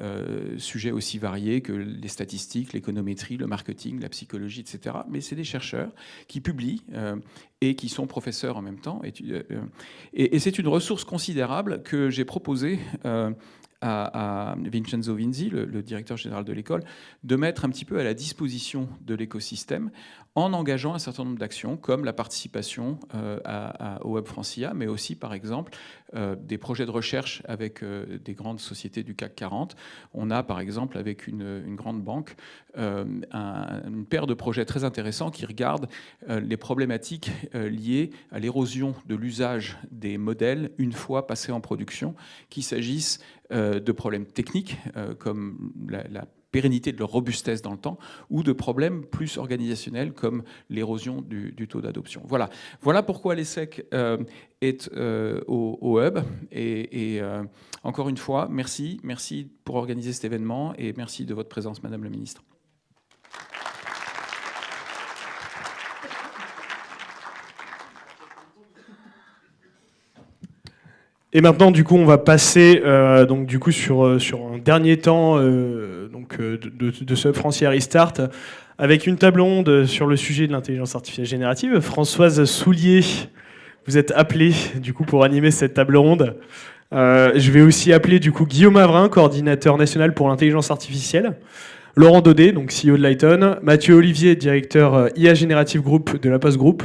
sujets aussi variés que les statistiques, l'économétrie, le marketing, la psychologie, etc. Mais c'est des chercheurs qui publient et qui sont professeurs en même temps. Et c'est une ressource considérable que j'ai proposée à Vincenzo Vinzi, le directeur général de l'école, de mettre un petit peu à la disposition de l'écosystème en engageant un certain nombre d'actions, comme la participation au Web Francia, mais aussi, par exemple, des projets de recherche avec des grandes sociétés du CAC 40. On a, par exemple, avec une grande banque, une paire de projets très intéressants qui regardent les problématiques liées à l'érosion de l'usage des modèles une fois passés en production, qu'il s'agisse de problèmes techniques, comme la pérennité de leur robustesse dans le temps, ou de problèmes plus organisationnels comme l'érosion du taux d'adoption. Voilà pourquoi l'ESSEC est au Hub. Et encore une fois, merci pour organiser cet événement et merci de votre présence, Madame la Ministre. Et maintenant, du coup, on va passer donc, du coup, sur un dernier temps de ce Francia Restart avec une table ronde sur le sujet de l'intelligence artificielle générative. Françoise Soulier, vous êtes appelée du coup, pour animer cette table ronde. Je vais aussi appeler du coup, Guillaume Avrin, coordinateur national pour l'intelligence artificielle. Laurent Daudet, donc CEO de Lighton. Mathieu Olivier, directeur IA Générative Group de La Poste Group.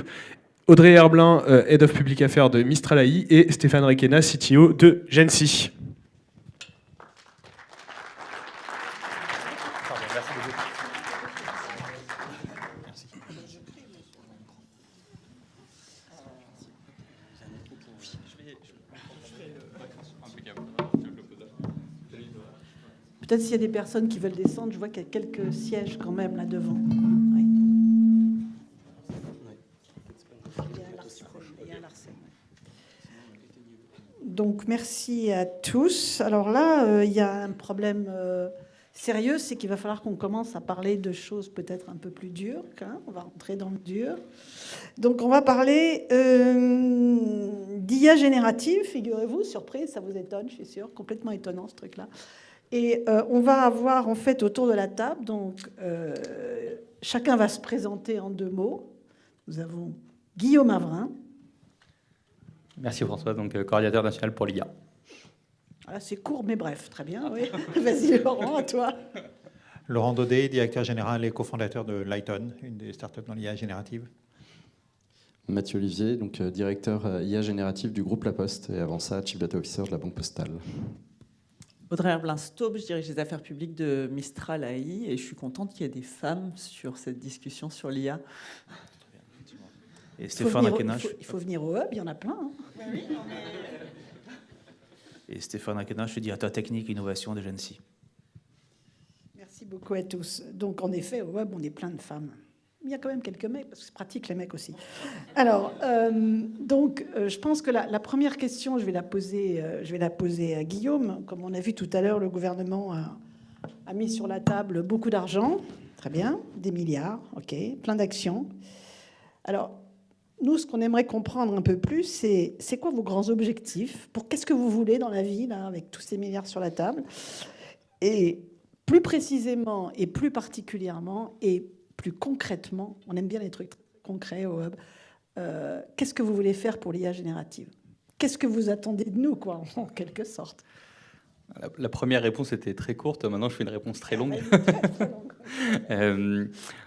Audrey Herblin, Head of Public Affairs de Mistral AI, et Stéphane Requena, CTO de Gensi. Peut-être s'il y a des personnes qui veulent descendre, je vois qu'il y a quelques sièges quand même là devant. Oui. Donc, merci à tous. Alors là, il y a un problème sérieux, c'est qu'il va falloir qu'on commence à parler de choses peut-être un peu plus dures. On va rentrer dans le dur. Donc, on va parler d'IA générative, figurez-vous, surprise, ça vous étonne, je suis sûre, complètement étonnant ce truc-là. Et on va avoir en fait autour de la table, donc chacun va se présenter en 2 mots. Nous avons Guillaume Avrin. Merci François, donc coordinateur national pour l'IA. Voilà, c'est court mais bref, très bien, oui. Vas-y Laurent, à toi. Laurent Daudet, directeur général et cofondateur de Lighton, une des startups dans l'IA générative. Mathieu Olivier, donc directeur IA générative du groupe La Poste et avant ça, Chief Data Officer de la Banque Postale. Audrey Herblin-Staub, je dirige les affaires publiques de Mistral AI et je suis contente qu'il y ait des femmes sur cette discussion sur l'IA. Et Stéphane Requena, il faut venir au Hub, il y en a plein. Hein. Et Stéphane Requena, je suis directeur technique et innovation de Gensi. Merci beaucoup à tous. Donc en effet, au Hub, on est plein de femmes. Il y a quand même quelques mecs, parce que c'est pratique les mecs aussi. Alors, je pense que la première question, je vais la poser à Guillaume. Comme on a vu tout à l'heure, le gouvernement a mis sur la table beaucoup d'argent. Très bien, des milliards, ok, plein d'actions. Alors, nous, ce qu'on aimerait comprendre un peu plus, c'est quoi vos grands objectifs? Qu'est-ce que vous voulez dans la vie, là, avec tous ces milliards sur la table? Et plus précisément, et plus particulièrement, et plus concrètement, on aime bien les trucs concrets au Hub, qu'est-ce que vous voulez faire pour l'IA générative? Qu'est-ce que vous attendez de nous, quoi, en quelque sorte? La première réponse était très courte, maintenant je fais une réponse très longue.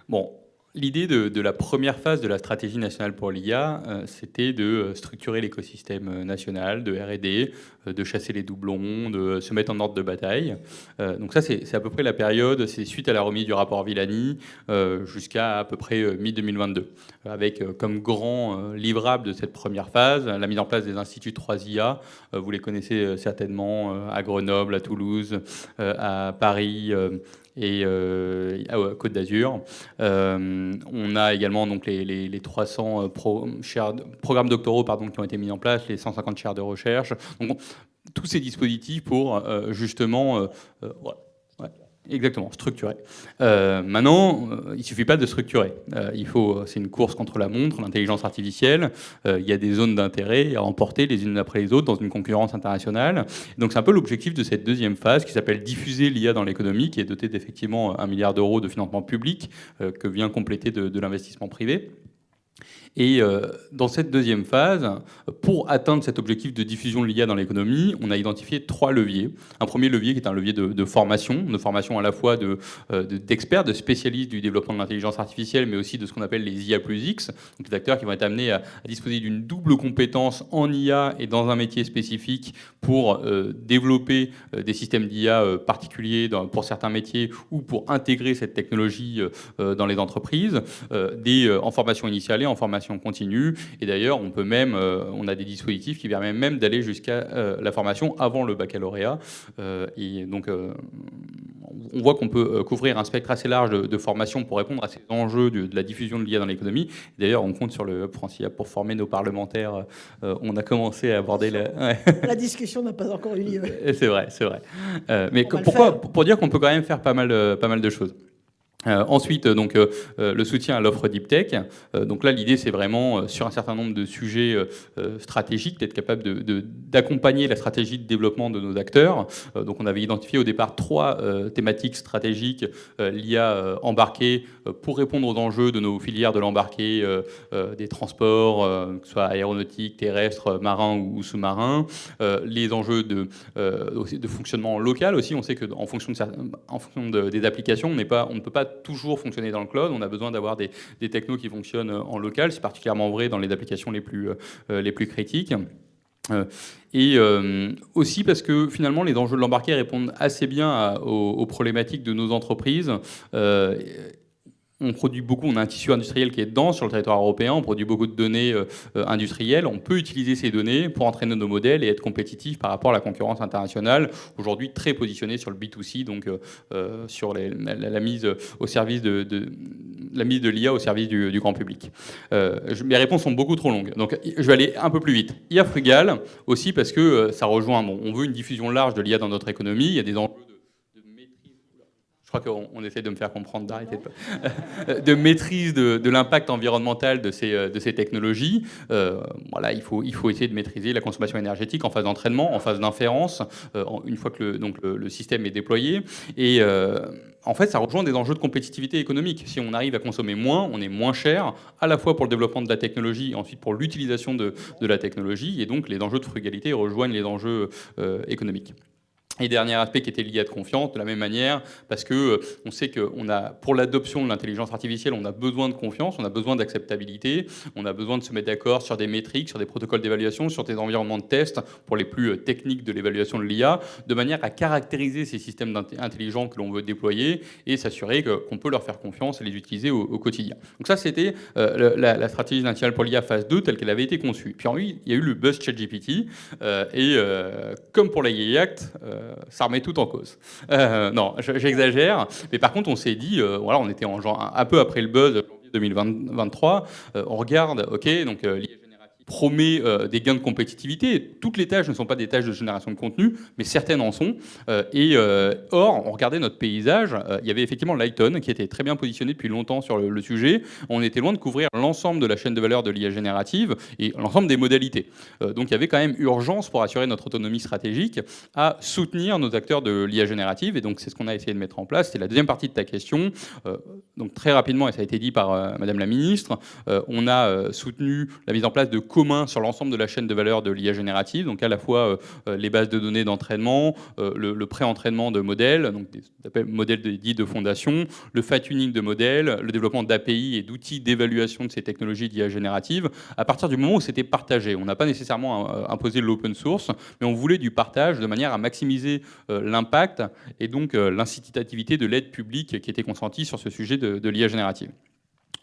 Bon, l'idée de la première phase de la stratégie nationale pour l'IA, c'était de structurer l'écosystème national, de R&D, de chasser les doublons, de se mettre en ordre de bataille. Donc ça, c'est à peu près la période, c'est suite à la remise du rapport Villani jusqu'à à peu près mi-2022, avec comme grand livrable de cette première phase, la mise en place des instituts 3IA, vous les connaissez certainement à Grenoble, à Toulouse, à Paris, et à Côte d'Azur. On a également donc les 300 programmes doctoraux qui ont été mis en place, les 150 chaires de recherche. Donc, tous ces dispositifs pour justement... Exactement, structurer. Maintenant, il ne suffit pas de structurer. C'est une course contre la montre, l'intelligence artificielle. Il y a des zones d'intérêt à remporter les unes après les autres dans une concurrence internationale. Donc c'est un peu l'objectif de cette deuxième phase qui s'appelle diffuser l'IA dans l'économie, qui est dotée d'effectivement 1 milliard d'euros de financement public que vient compléter de l'investissement privé. Et dans cette deuxième phase, pour atteindre cet objectif de diffusion de l'IA dans l'économie, on a identifié 3 leviers. Un premier levier qui est un levier de formation à la fois d'experts, de spécialistes du développement de l'intelligence artificielle, mais aussi de ce qu'on appelle les IA plus X, donc des acteurs qui vont être amenés à disposer d'une double compétence en IA et dans un métier spécifique pour développer des systèmes d'IA particuliers pour certains métiers ou pour intégrer cette technologie dans les entreprises, en formation initiale et en formation continue. Et d'ailleurs, on a des dispositifs qui permettent même d'aller jusqu'à la formation avant le baccalauréat. Et donc, on voit qu'on peut couvrir un spectre assez large de formation pour répondre à ces enjeux de la diffusion de l'IA dans l'économie. D'ailleurs, on compte sur le Hub France-IA pour former nos parlementaires. On a commencé à aborder la discussion n'a pas encore eu lieu. C'est vrai. Mais pour dire qu'on peut quand même faire pas mal de choses. Ensuite, donc, le soutien à l'offre Deep Tech. Donc là, l'idée, c'est vraiment, sur un certain nombre de sujets stratégiques, d'être capable d'accompagner la stratégie de développement de nos acteurs. Donc on avait identifié au départ 3 thématiques stratégiques, l'IA embarquée, pour répondre aux enjeux de nos filières de l'embarqué, des transports, que ce soit aéronautique, terrestre, marin ou sous-marin. Les enjeux de fonctionnement local aussi. On sait qu'en fonction des applications, on ne peut pas toujours fonctionner dans le cloud. On a besoin d'avoir des technos qui fonctionnent en local. C'est particulièrement vrai dans les applications les plus critiques. Et aussi parce que finalement les enjeux de l'embarqué répondent assez bien aux problématiques de nos entreprises. On produit beaucoup, on a un tissu industriel qui est dense sur le territoire européen, on produit beaucoup de données industrielles, on peut utiliser ces données pour entraîner nos modèles et être compétitifs par rapport à la concurrence internationale, aujourd'hui très positionné sur le B2C, donc sur la mise au service la mise de l'IA au service du grand public. Mes réponses sont beaucoup trop longues, donc je vais aller un peu plus vite. IA frugale, aussi parce que ça rejoint, on veut une diffusion large de l'IA dans notre économie, il y a des enjeux je crois qu'on essaie de me faire comprendre d'arrêter de maîtrise de l'impact environnemental de ces technologies. Voilà, il faut essayer de maîtriser la consommation énergétique en phase d'entraînement, en phase d'inférence, une fois que le système est déployé. Et en fait, ça rejoint des enjeux de compétitivité économique. Si on arrive à consommer moins, on est moins cher, à la fois pour le développement de la technologie et ensuite pour l'utilisation de la technologie. Et donc, les enjeux de frugalité rejoignent les enjeux économiques. Et dernier aspect qui était l'IA de confiance, de la même manière, parce que on sait que pour l'adoption de l'intelligence artificielle, on a besoin de confiance, on a besoin d'acceptabilité, on a besoin de se mettre d'accord sur des métriques, sur des protocoles d'évaluation, sur des environnements de test pour les plus techniques de l'évaluation de l'IA, de manière à caractériser ces systèmes intelligents que l'on veut déployer et s'assurer qu'on peut leur faire confiance et les utiliser au quotidien. Donc ça, c'était la stratégie nationale pour l'IA phase 2 telle qu'elle avait été conçue. Puis il y a eu le buzz ChatGPT et comme pour la AI Act, ça remet tout en cause. Non, j'exagère. Mais par contre, on s'est dit, voilà, on était un peu après le buzz, janvier 2023, on regarde, ok, donc l'IA générative, promet des gains de compétitivité. Toutes les tâches ne sont pas des tâches de génération de contenu, mais certaines en sont. Or, on regardait notre paysage, il y avait effectivement Lighton qui était très bien positionné depuis longtemps sur le sujet. On était loin de couvrir l'ensemble de la chaîne de valeur de l'IA générative et l'ensemble des modalités. Donc il y avait quand même urgence pour assurer notre autonomie stratégique à soutenir nos acteurs de l'IA générative. Et donc c'est ce qu'on a essayé de mettre en place. C'est la deuxième partie de ta question. Donc très rapidement, et ça a été dit par Madame la Ministre, on a soutenu la mise en place de communs sur l'ensemble de la chaîne de valeur de l'IA générative, donc à la fois les bases de données d'entraînement, le pré-entraînement de modèles, donc des modèles dits de fondation, le fine-tuning de modèles, le développement d'API et d'outils d'évaluation de ces technologies d'IA générative, à partir du moment où c'était partagé. On n'a pas nécessairement imposé l'open source, mais on voulait du partage de manière à maximiser l'impact et donc l'incitativité de l'aide publique qui était consentie sur ce sujet de l'IA générative.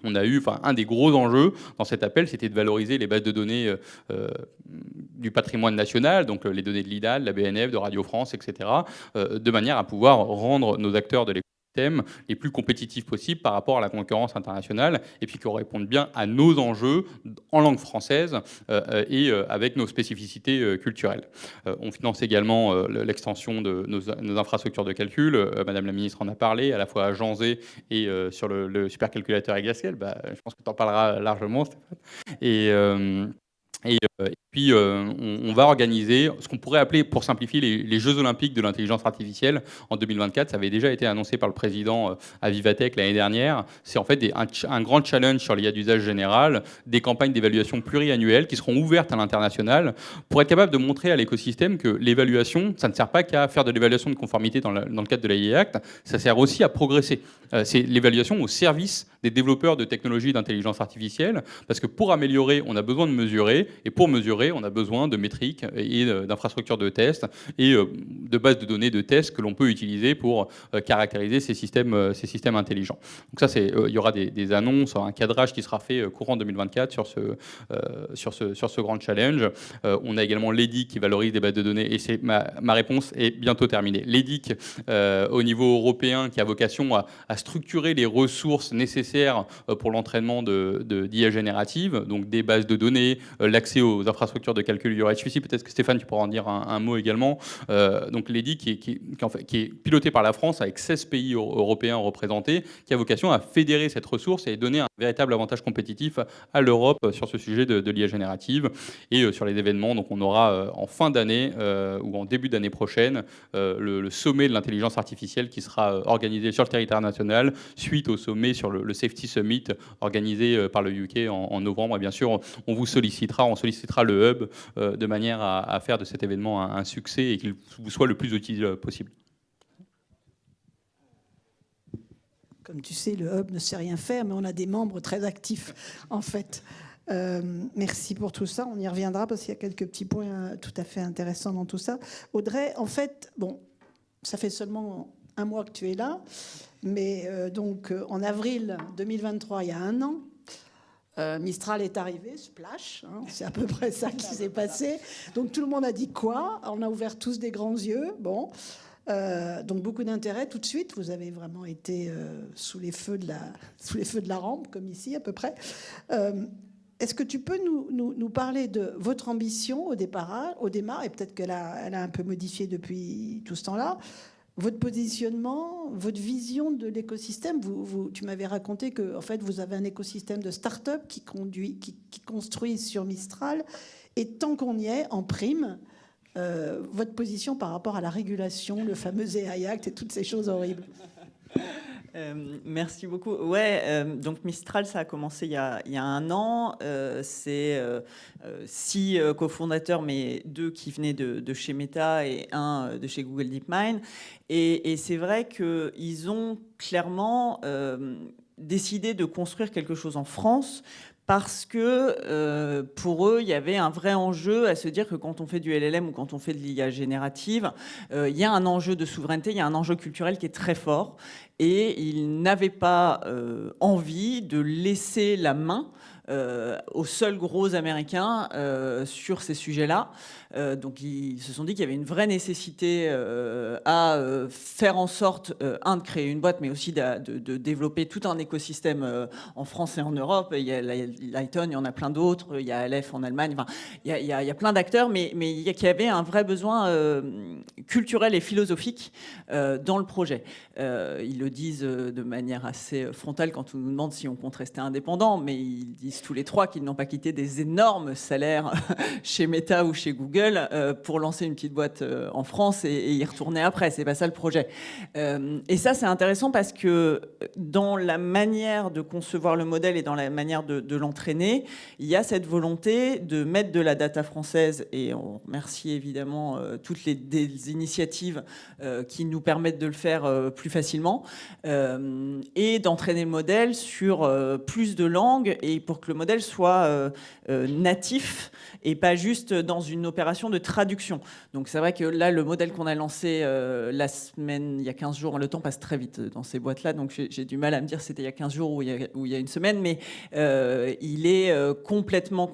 On a eu, un des gros enjeux dans cet appel, c'était de valoriser les bases de données du patrimoine national, donc les données de l'IDAL, de la BNF, de Radio France, etc., de manière à pouvoir rendre nos acteurs de l'écosystème les plus compétitifs possibles par rapport à la concurrence internationale, et puis qui répondent bien à nos enjeux en langue française et avec nos spécificités culturelles. On finance également l'extension de nos infrastructures de calcul. Madame la Ministre en a parlé, à la fois à Jean Zé et sur le supercalculateur Exascale. Je pense que tu en parleras largement, Stéphane. Et puis, on va organiser ce qu'on pourrait appeler, pour simplifier, les Jeux Olympiques de l'intelligence artificielle en 2024. Ça avait déjà été annoncé par le président à Vivatech l'année dernière. C'est en fait un grand challenge sur l'IA d'usage général, des campagnes d'évaluation pluriannuelles qui seront ouvertes à l'international pour être capable de montrer à l'écosystème que l'évaluation, ça ne sert pas qu'à faire de l'évaluation de conformité dans le cadre de l'AI Act, ça sert aussi à progresser. C'est l'évaluation au service des développeurs de technologies d'intelligence artificielle, parce que pour améliorer, on a besoin de mesurer, et pour mesurer, on a besoin de métriques et d'infrastructures de tests et de bases de données de tests que l'on peut utiliser pour caractériser ces systèmes intelligents. Donc ça, il y aura des annonces, un cadrage qui sera fait courant 2024 sur ce grand challenge. On a également l'EDIC qui valorise des bases de données, et ma réponse est bientôt terminée. L'EDIC au niveau européen qui a vocation à structurer les ressources nécessaires pour l'entraînement d'IA générative, donc des bases de données, l'accès aux infrastructures de calcul UHPC. Peut-être que Stéphane, tu pourras en dire un mot également. Donc l'EDIC qui est piloté par la France avec 16 pays européens représentés, qui a vocation à fédérer cette ressource et donner un véritable avantage compétitif à l'Europe sur ce sujet de l'IA générative. Et sur les événements, donc on aura en fin d'année ou en début d'année prochaine le sommet de l'intelligence artificielle qui sera organisé sur le territoire national suite au sommet sur le Safety Summit organisé par le UK en novembre. Et bien sûr, on sollicitera le hub de manière à faire de cet événement un succès et qu'il vous soit le plus utile possible. Comme tu sais, le hub ne sait rien faire, mais on a des membres très actifs, en fait. Merci pour tout ça. On y reviendra parce qu'il y a quelques petits points tout à fait intéressants dans tout ça. Audrey, en fait, ça fait seulement un mois que tu es là, mais en avril 2023, il y a un an, Mistral est arrivé, splash, c'est à peu près ça qui s'est passé. Donc tout le monde a dit quoi? On a ouvert tous des grands yeux. Donc beaucoup d'intérêt tout de suite. Vous avez vraiment été sous les feux de la rampe, comme ici à peu près. Est-ce que tu peux nous parler de votre ambition au démarrage, et peut-être qu'elle a un peu modifié depuis tout ce temps-là, votre positionnement, votre vision de l'écosystème? Tu m'avais raconté que en fait, vous avez un écosystème de start-up qui construit sur Mistral. Et tant qu'on y est, en prime, votre position par rapport à la régulation, le fameux AI Act et toutes ces choses horribles. Merci beaucoup. Donc Mistral, ça a commencé il y a un an. C'est 6 cofondateurs, mais 2 qui venaient de chez Meta et 1 de chez Google DeepMind. Et c'est vrai qu'ils ont clairement décidé de construire quelque chose en France, parce que pour eux, il y avait un vrai enjeu à se dire que quand on fait du LLM ou quand on fait de l'IA générative, il y a un enjeu de souveraineté, il y a un enjeu culturel qui est très fort. Et ils n'avaient pas envie de laisser la main aux seuls gros Américains sur ces sujets-là. Donc ils se sont dit qu'il y avait une vraie nécessité à faire en sorte, de créer une boîte, mais aussi de développer tout un écosystème en France et en Europe. Il y a Lighton, il y en a plein d'autres, il y a Aleph en Allemagne, enfin, il y a plein d'acteurs, mais il y avait un vrai besoin culturel et philosophique dans le projet. Ils le disent de manière assez frontale quand on nous demande si on compte rester indépendant, mais ils disent tous les trois qu'ils n'ont pas quitté des énormes salaires chez Meta ou chez Google pour lancer une petite boîte en France et y retourner après. C'est pas ça le projet. Et ça, c'est intéressant parce que dans la manière de concevoir le modèle et dans la manière de l'entraîner, il y a cette volonté de mettre de la data française, et on remercie évidemment toutes des initiatives qui nous permettent de le faire plus facilement, et d'entraîner le modèle sur plus de langues et pour que le modèle soit natif et pas juste dans une opération de traduction. Donc c'est vrai que là, le modèle qu'on a lancé la semaine, il y a 15 jours, le temps passe très vite dans ces boîtes-là, donc j'ai du mal à me dire si c'était il y a 15 jours ou il y a une semaine, mais il est complètement,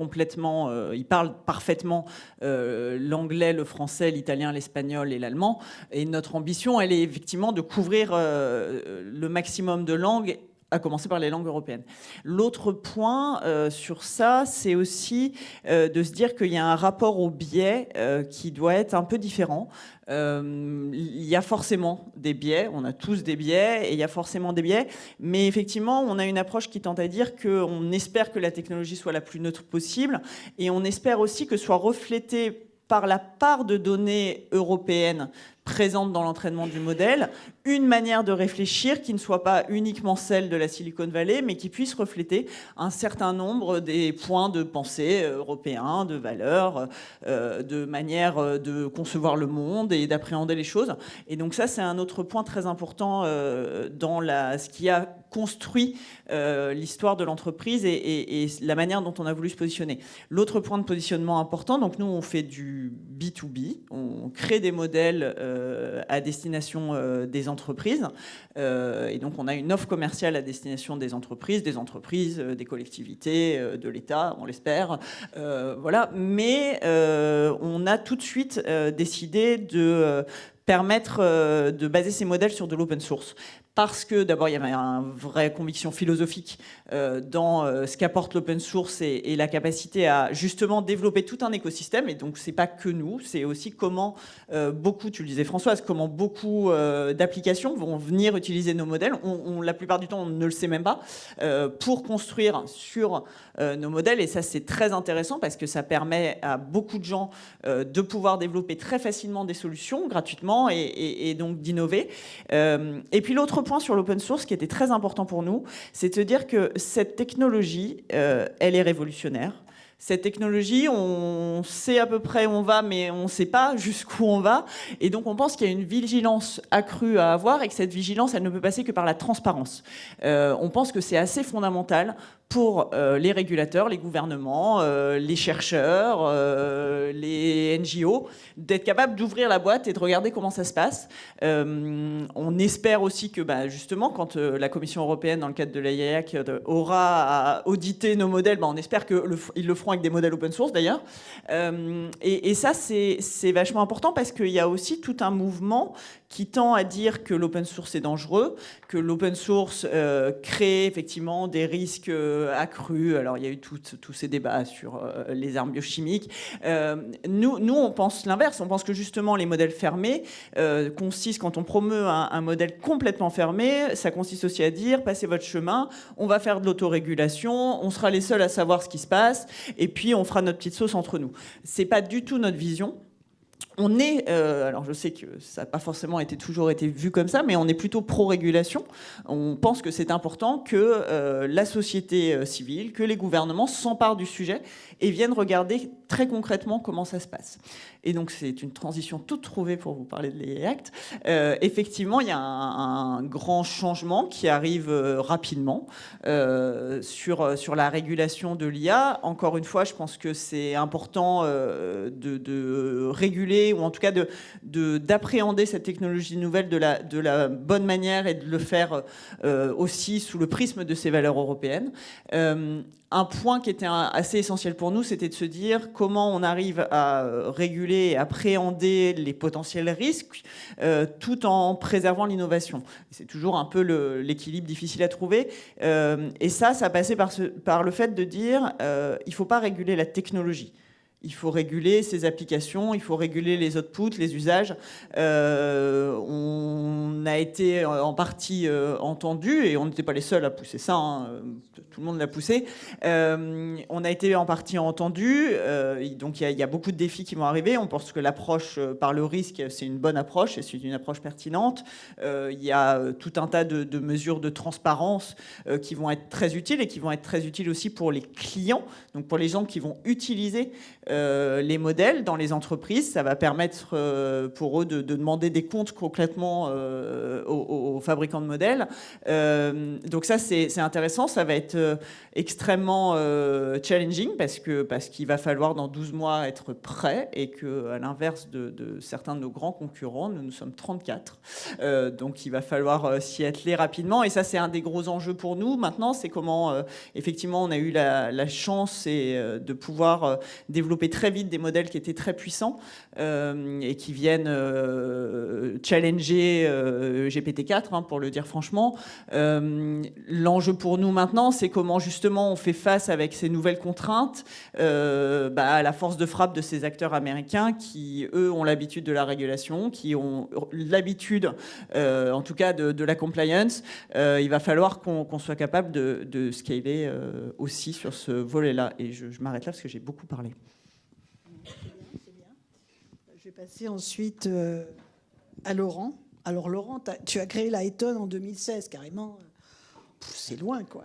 il parle parfaitement l'anglais, le français, l'italien, l'espagnol et l'allemand. Et notre ambition, elle est effectivement de couvrir le maximum de langues, à commencer par les langues européennes. L'autre point sur ça, c'est aussi de se dire qu'il y a un rapport au biais qui doit être un peu différent. Il y a forcément des biais, on a tous des biais, et il y a forcément des biais, mais effectivement, on a une approche qui tente à dire qu'on espère que la technologie soit la plus neutre possible, et on espère aussi que soit reflétée par la part de données européennes présente dans l'entraînement du modèle, une manière de réfléchir qui ne soit pas uniquement celle de la Silicon Valley, mais qui puisse refléter un certain nombre des points de pensée européens, de valeurs, de manière de concevoir le monde et d'appréhender les choses. Et donc ça, c'est un autre point très important dans ce qui a construit l'histoire de l'entreprise et la manière dont on a voulu se positionner. L'autre point de positionnement important, donc nous, on fait du B2B, on crée des modèles à destination des entreprises. Et donc, on a une offre commerciale à destination des entreprises, des collectivités, de l'État, on l'espère. Voilà. Mais on a tout de suite décidé de permettre de baser ces modèles sur de l'open source. Parce que d'abord, il y avait une vraie conviction philosophique dans ce qu'apporte l'open source et la capacité à justement développer tout un écosystème. Et donc, c'est pas que nous, c'est aussi comment beaucoup, tu le disais Françoise, comment beaucoup d'applications vont venir utiliser nos modèles. La plupart du temps, on ne le sait même pas, pour construire sur nos modèles. Et ça, c'est très intéressant parce que ça permet à beaucoup de gens de pouvoir développer très facilement des solutions gratuitement et donc d'innover. Et puis l'autre point sur l'open source qui était très important pour nous, c'est de se dire que cette technologie, elle est révolutionnaire. Cette technologie, on sait à peu près où on va, mais on ne sait pas jusqu'où on va. Et donc, on pense qu'il y a une vigilance accrue à avoir et que cette vigilance, elle ne peut passer que par la transparence. On pense que c'est assez fondamental pour les régulateurs, les gouvernements, les chercheurs, les NGO, d'être capables d'ouvrir la boîte et de regarder comment ça se passe. On espère aussi que, justement, quand la Commission européenne, dans le cadre de l'AIAC, aura audité nos modèles, on espère qu'ils le feront avec des modèles open source, d'ailleurs. Et ça, c'est vachement important parce qu'il y a aussi tout un mouvement qui tend à dire que l'open source est dangereux, que l'open source crée effectivement des risques accrus. Alors, il y a eu tous ces débats sur les armes biochimiques. Nous, on pense l'inverse. On pense que justement, les modèles fermés consistent, quand on promeut un modèle complètement fermé, ça consiste aussi à dire, passez votre chemin, on va faire de l'autorégulation, on sera les seuls à savoir ce qui se passe, et puis on fera notre petite sauce entre nous. C'est pas du tout notre vision. On est, alors je sais que ça n'a pas forcément toujours été vu comme ça, mais on est plutôt pro-régulation. On pense que c'est important que la société civile, que les gouvernements s'emparent du sujet et viennent regarder très concrètement comment ça se passe. Et donc c'est une transition toute trouvée pour vous parler de l'AI Act. Effectivement, il y a un grand changement qui arrive rapidement sur la régulation de l'IA. Encore une fois, je pense que c'est important de réguler d'intégrer, ou en tout cas d'appréhender cette technologie nouvelle de la bonne manière et de le faire aussi sous le prisme de ces valeurs européennes. Un point qui était assez essentiel pour nous, c'était de se dire comment on arrive à réguler et appréhender les potentiels risques tout en préservant l'innovation. C'est toujours un peu l'équilibre difficile à trouver. Et ça passait par le fait de dire il ne faut pas réguler la technologie. Il faut réguler ses applications, il faut réguler les outputs, les usages. On a été en partie entendu, et on n'était pas les seuls à pousser ça, hein, tout le monde l'a poussé. On a été en partie entendu, donc il y a beaucoup de défis qui vont arriver. On pense que l'approche par le risque, c'est une bonne approche, et c'est une approche pertinente. Il y a tout un tas de mesures de transparence qui vont être très utiles, et qui vont être très utiles aussi pour les clients, donc pour les gens qui vont utiliser les modèles dans les entreprises. Ça va permettre pour eux de demander des comptes concrètement aux fabricants de modèles. Donc ça, c'est intéressant. Ça va être extrêmement challenging parce qu'il va falloir dans 12 mois être prêt, et qu'à l'inverse de certains de nos grands concurrents, nous sommes 34. Donc il va falloir s'y atteler rapidement, et ça, c'est un des gros enjeux pour nous. Maintenant, c'est comment, effectivement, on a eu la chance de pouvoir développer très vite des modèles qui étaient très puissants et qui viennent challenger GPT-4, hein, pour le dire franchement. L'enjeu pour nous maintenant, c'est comment justement on fait face avec ces nouvelles contraintes à la force de frappe de ces acteurs américains qui, eux, ont l'habitude de la régulation, qui ont l'habitude, en tout cas, de la compliance. Il va falloir qu'on soit capable de scaler aussi sur ce volet-là. Et je m'arrête là parce que j'ai beaucoup parlé. C'est bien. Je vais passer ensuite à Laurent. Alors Laurent, tu as créé Lighton en 2016, carrément. C'est loin, quoi.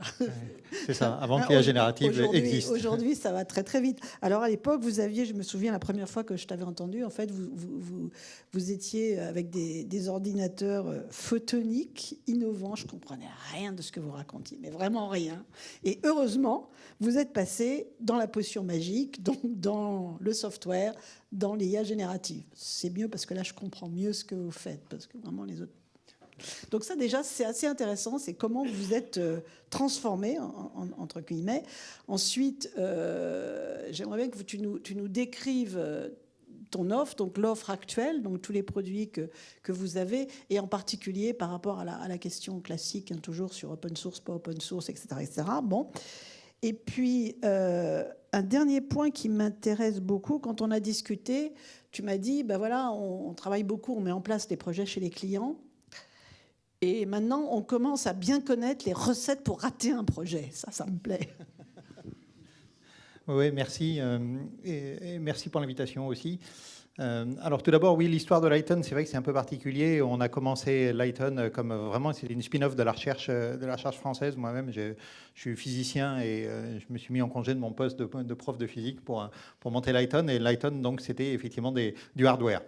C'est ça, avant que l'IA générative existe. Aujourd'hui, ça va très très vite. Alors à l'époque, vous aviez, je me souviens, la première fois que je t'avais entendu, en fait, vous étiez avec des ordinateurs photoniques innovants. Je comprenais rien de ce que vous racontiez, mais vraiment rien. Et heureusement, vous êtes passé dans la potion magique, donc dans le software, dans l'IA générative. C'est mieux parce que là, je comprends mieux ce que vous faites, parce que vraiment les autres. Donc ça, déjà, c'est assez intéressant. C'est comment vous êtes transformé, entre guillemets. Ensuite, j'aimerais bien que tu nous décrives ton offre, donc l'offre actuelle, donc tous les produits que vous avez, et en particulier par rapport à la question classique, hein, toujours sur open source, pas open source, etc. etc. Bon. Et puis, un dernier point qui m'intéresse beaucoup, quand on a discuté, tu m'as dit, ben voilà, on travaille beaucoup, on met en place des projets chez les clients. Et maintenant, on commence à bien connaître les recettes pour rater un projet. Ça me plaît. Oui, merci. Et merci pour l'invitation aussi. Alors tout d'abord, oui, l'histoire de Lighton, c'est vrai que c'est un peu particulier. On a commencé Lighton comme vraiment, c'était une spin-off de la recherche française. Moi-même, je suis physicien et je me suis mis en congé de mon poste de prof de physique pour monter Lighton. Et Lighton, donc, c'était effectivement du hardware.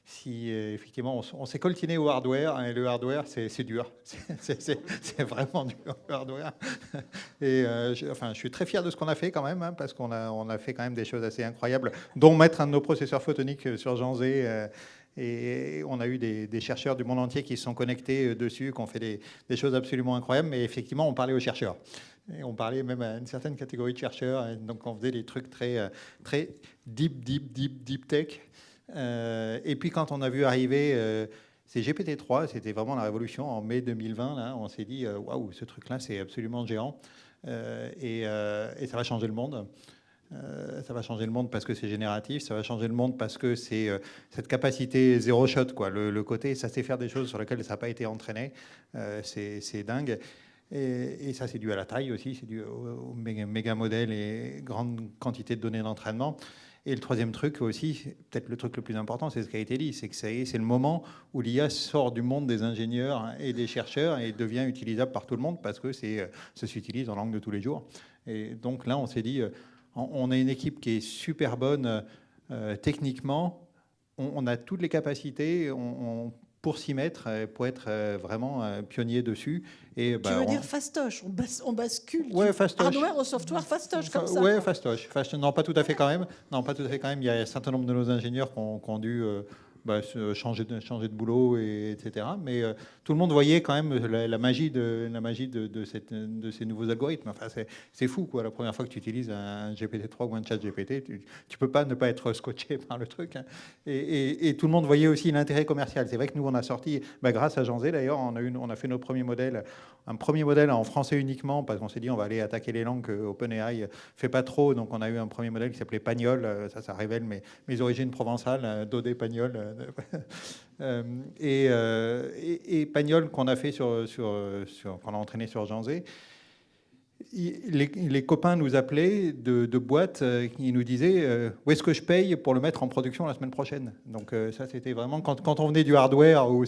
Si effectivement on s'est coltiné au hardware, et le hardware c'est dur, c'est vraiment du hardware. Et je suis très fier de ce qu'on a fait quand même, hein, parce qu'on a fait quand même des choses assez incroyables, dont mettre un de nos processeurs photoniques sur Jean Zé. Et on a eu des chercheurs du monde entier qui se sont connectés dessus, qui ont fait des choses absolument incroyables. Mais effectivement, on parlait aux chercheurs. Et on parlait même à une certaine catégorie de chercheurs. Et donc on faisait des trucs très deep tech. Et puis quand on a vu arriver c'est GPT-3, c'était vraiment la révolution en mai 2020. Là, on s'est dit waouh, ce truc-là, c'est absolument géant, et ça va changer le monde. Ça va changer le monde parce que c'est génératif, ça va changer le monde parce que c'est cette capacité zéro shot, quoi. Le côté, ça sait faire des choses sur lesquelles ça n'a pas été entraîné, c'est dingue. Et ça, c'est dû à la taille aussi, c'est dû au méga modèle et grande quantité de données d'entraînement. Et le troisième truc aussi, peut-être le truc le plus important, c'est ce qui a été dit, c'est que c'est le moment où l'IA sort du monde des ingénieurs et des chercheurs et devient utilisable par tout le monde parce que ça s'utilise en langue de tous les jours. Et donc là, on s'est dit, on a une équipe qui est super bonne techniquement, on a toutes les capacités, on pour s'y mettre, pour être vraiment pionnier dessus. Et, tu veux dire fastoche, on bascule ouais, du hardware au software fastoche, comme ça. Oui, fastoche. Non, pas tout à fait quand même. Non, pas tout à fait quand même. Il y a un certain nombre de nos ingénieurs qui ont dû changer de boulot, etc. Mais tout le monde voyait quand même la magie de ces nouveaux algorithmes. Enfin, c'est fou, quoi. La première fois que tu utilises un GPT-3 ou un chat GPT, tu peux pas ne pas être scotché par le truc. Hein. Et tout le monde voyait aussi l'intérêt commercial. C'est vrai que nous, on a sorti, grâce à Jean Zé d'ailleurs, on a fait notre premier modèle, un premier modèle en français uniquement, parce qu'on s'est dit on va aller attaquer les langues que OpenAI fait pas trop. Donc on a eu un premier modèle qui s'appelait Pagnol. Ça révèle mes origines provençales, Dodé Pagnol. Et Pagnol qu'on a fait qu'on a entraîné sur Jean Zé. Les copains nous appelaient de boîtes qui nous disaient où est-ce que je paye pour le mettre en production la semaine prochaine. Donc ça, c'était vraiment quand on venait du hardware où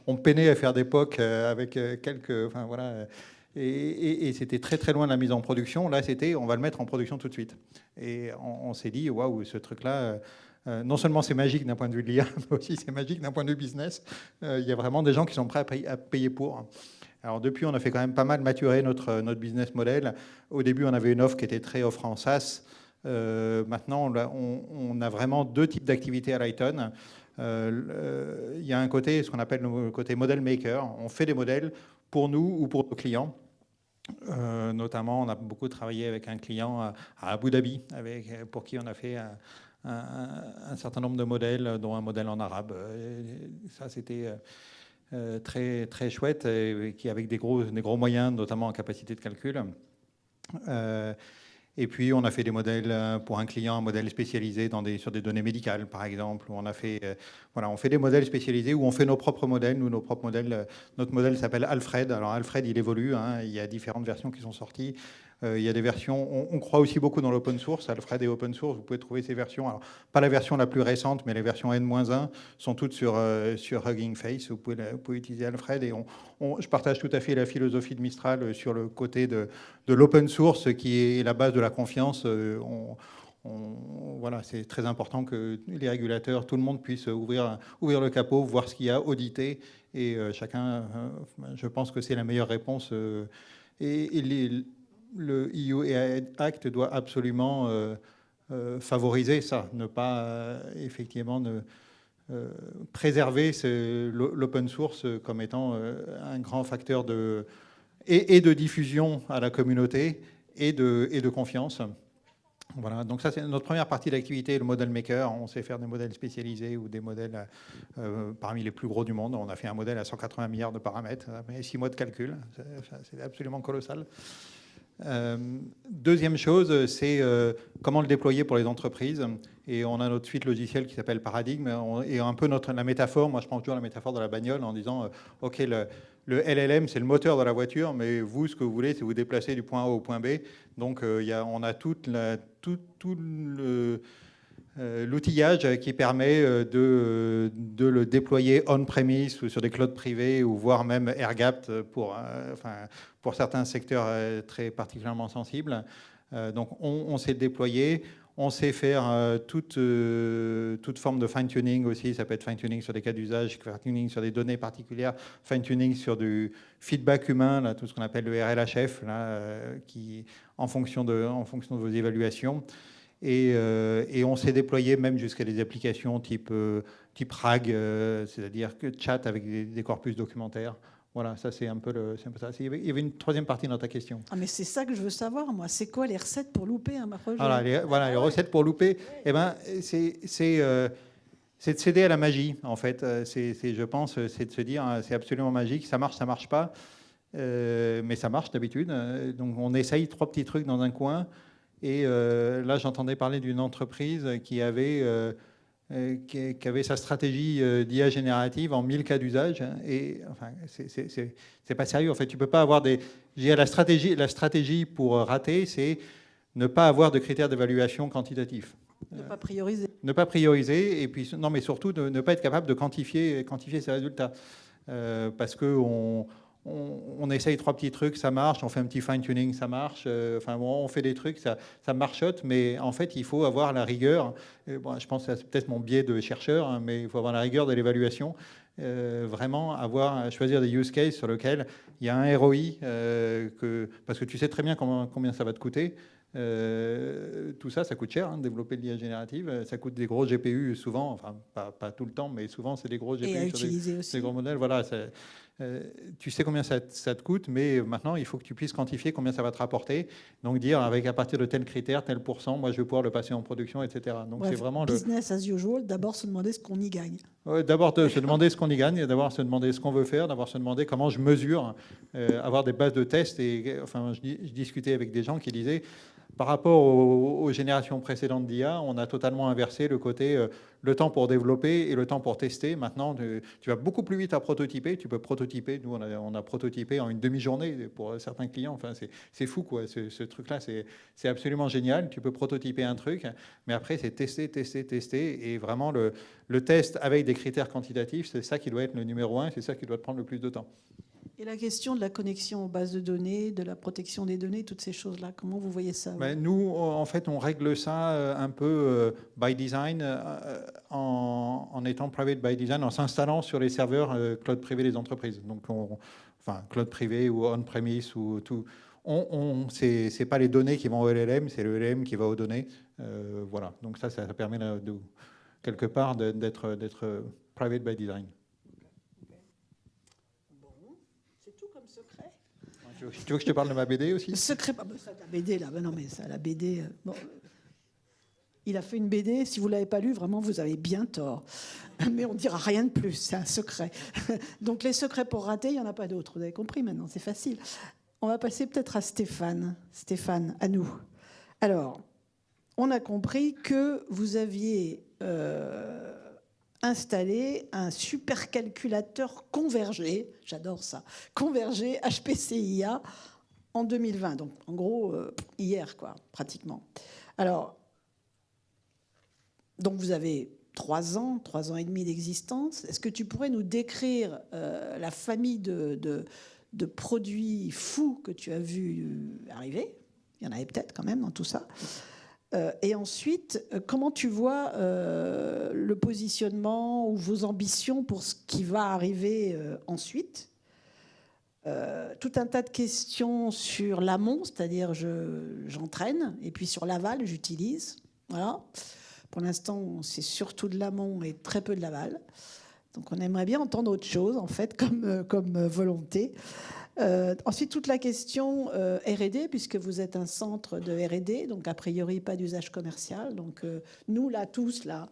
on peinait à faire des POC avec quelques, enfin voilà, et c'était très très loin de la mise en production. Là, c'était on va le mettre en production tout de suite. Et on s'est dit waouh, ce truc-là. Non seulement c'est magique d'un point de vue de l'IA, mais aussi c'est magique d'un point de vue business. Il y a vraiment des gens qui sont prêts à payer pour. Alors depuis, on a fait quand même pas mal maturer notre business model. Au début, on avait une offre qui était très offre en SaaS. Maintenant, on a vraiment deux types d'activités à Lighton. Il y a un côté, ce qu'on appelle le côté model maker. On fait des modèles pour nous ou pour nos clients. Notamment, on a beaucoup travaillé avec un client à Abu Dhabi, pour qui on a fait un certain nombre de modèles, dont un modèle en arabe. Ça, c'était très, très chouette, et qui avec des gros moyens, notamment en capacité de calcul. Et puis, on a fait des modèles pour un client, un modèle spécialisé sur des données médicales, par exemple. Où on fait des modèles spécialisés où on fait nos propres modèles. Notre modèle s'appelle Alfred. Alors, Alfred, il évolue. Hein, il y a différentes versions qui sont sorties. Il y a des versions, on croit aussi beaucoup dans l'open source. Alfred est open source, vous pouvez trouver ces versions. Alors, pas la version la plus récente, mais les versions N-1 sont toutes sur Hugging Face. Vous pouvez utiliser Alfred. Et je partage tout à fait la philosophie de Mistral sur le côté de l'open source, qui est la base de la confiance. Voilà, c'est très important que les régulateurs, tout le monde puisse ouvrir le capot, voir ce qu'il y a, auditer. Et chacun, je pense que c'est la meilleure réponse. Le EU Act doit absolument favoriser ça, ne pas effectivement préserver l'open source comme étant un grand facteur de diffusion à la communauté et de confiance. Voilà, donc ça c'est notre première partie d'activité, le model maker. On sait faire des modèles spécialisés ou des modèles parmi les plus gros du monde. On a fait un modèle à 180 milliards de paramètres, mais 6 mois de calcul, c'est absolument colossal. Deuxième chose, c'est comment le déployer pour les entreprises. Et on a notre suite logicielle qui s'appelle Paradigme. Et un peu la métaphore, moi je prends toujours la métaphore de la bagnole en disant, OK, le LLM, c'est le moteur de la voiture, mais vous, ce que vous voulez, c'est vous déplacer du point A au point B. Donc on a tout l'outillage qui permet de le déployer on-premise ou sur des clouds privés, ou voire même air-gapped pour certains secteurs très particulièrement sensibles. Donc on sait déployer, on sait faire toute forme de fine-tuning aussi. Ça peut être fine-tuning sur des cas d'usage, fine-tuning sur des données particulières, fine-tuning sur du feedback humain, là, tout ce qu'on appelle le RLHF, là, qui, en fonction de vos évaluations. Et on s'est déployé même jusqu'à des applications type RAG, c'est-à-dire que chat avec des corpus documentaires. Voilà, ça c'est un peu ça. Il y avait une troisième partie dans ta question. Ah mais c'est ça que je veux savoir, moi. C'est quoi les recettes pour louper un projet? Les recettes pour louper, eh ben, c'est de céder à la magie, en fait. Je pense, c'est de se dire, c'est absolument magique, ça marche pas, mais ça marche d'habitude. Donc on essaye 3 petits trucs dans un coin. Et là, j'entendais parler d'une entreprise qui avait sa stratégie d'IA générative en 1000 cas d'usage. Et enfin, c'est pas sérieux. En fait, tu peux pas avoir la stratégie pour rater, c'est ne pas avoir de critères d'évaluation quantitatifs. Ne pas prioriser. Ne pas prioriser. Et puis, non, mais surtout, ne pas être capable de quantifier ces résultats. Parce que on essaye 3 petits trucs, ça marche, on fait un petit fine-tuning, ça marche, on fait des trucs, ça marchote, mais en fait, il faut avoir la rigueur. Je pense que c'est peut-être mon biais de chercheur, hein, mais il faut avoir la rigueur de l'évaluation vraiment à choisir des use cases sur lesquels il y a un ROI, parce que tu sais très bien combien ça va te coûter. Tout ça coûte cher, développer de l'IA générative. Ça coûte des gros GPU souvent, enfin pas tout le temps, mais souvent c'est des gros GPU Et à utiliser sur aussi. des gros modèles. Voilà, tu sais combien ça te coûte, mais maintenant il faut que tu puisses quantifier combien ça va te rapporter. Donc dire avec à partir de tel critère, tel pourcent, moi je vais pouvoir le passer en production, etc. Donc Bref, c'est vraiment business as usual, d'abord se demander ce qu'on y gagne. d'abord se demander ce qu'on y gagne, d'abord se demander ce qu'on veut faire, d'abord se demander comment je mesure, avoir des bases de tests. Et enfin, je discutais avec des gens qui disaient, par rapport aux générations précédentes d'IA, on a totalement inversé le côté le temps pour développer et le temps pour tester. Maintenant, tu vas beaucoup plus vite à prototyper. Tu peux prototyper. Nous, on a prototypé en une demi-journée pour certains clients. Enfin, c'est fou, quoi. Ce truc-là, c'est absolument génial. Tu peux prototyper un truc, mais après, c'est tester. Et vraiment, le test avec des critères quantitatifs, c'est ça qui doit être le numéro 1. C'est ça qui doit te prendre le plus de temps. Et la question de la connexion aux bases de données, de la protection des données, toutes ces choses-là, comment vous voyez ça? Nous, en fait, on règle ça un peu by design, en étant private by design, en s'installant sur les serveurs cloud privé des entreprises. Donc, enfin, cloud privé ou on-premise ou tout. C'est pas les données qui vont au LLM, c'est le LLM qui va aux données. Voilà. Donc ça permet quelque part d'être private by design. Tu veux que je te parle de ma BD aussi? Secret, ça, la BD, là. Non, mais ça, la BD... Bon. Il a fait une BD, si vous ne l'avez pas lu, vraiment, vous avez bien tort. Mais on ne dira rien de plus, c'est un secret. Donc les secrets pour rater, il n'y en a pas d'autres. Vous avez compris maintenant, c'est facile. On va passer peut-être à Stéphane. Stéphane, à nous. Alors, on a compris que vous aviez installé un supercalculateur convergé, j'adore ça, convergé HPC-IA en 2020. Donc, en gros, hier, quoi, pratiquement. Alors, donc vous avez 3 ans et demi d'existence. Est-ce que tu pourrais nous décrire la famille de produits fous que tu as vu arriver? Il y en avait peut-être quand même dans tout ça. Et ensuite, comment tu vois le positionnement ou vos ambitions pour ce qui va arriver ensuite? Tout un tas de questions sur l'amont, c'est-à-dire j'entraîne, et puis sur l'aval, j'utilise. Voilà. Pour l'instant, c'est surtout de l'amont et très peu de l'aval. Donc on aimerait bien entendre autre chose, en fait, comme volonté. Ensuite, toute la question R&D, puisque vous êtes un centre de R&D, donc a priori pas d'usage commercial. Donc nous, là, tous, là,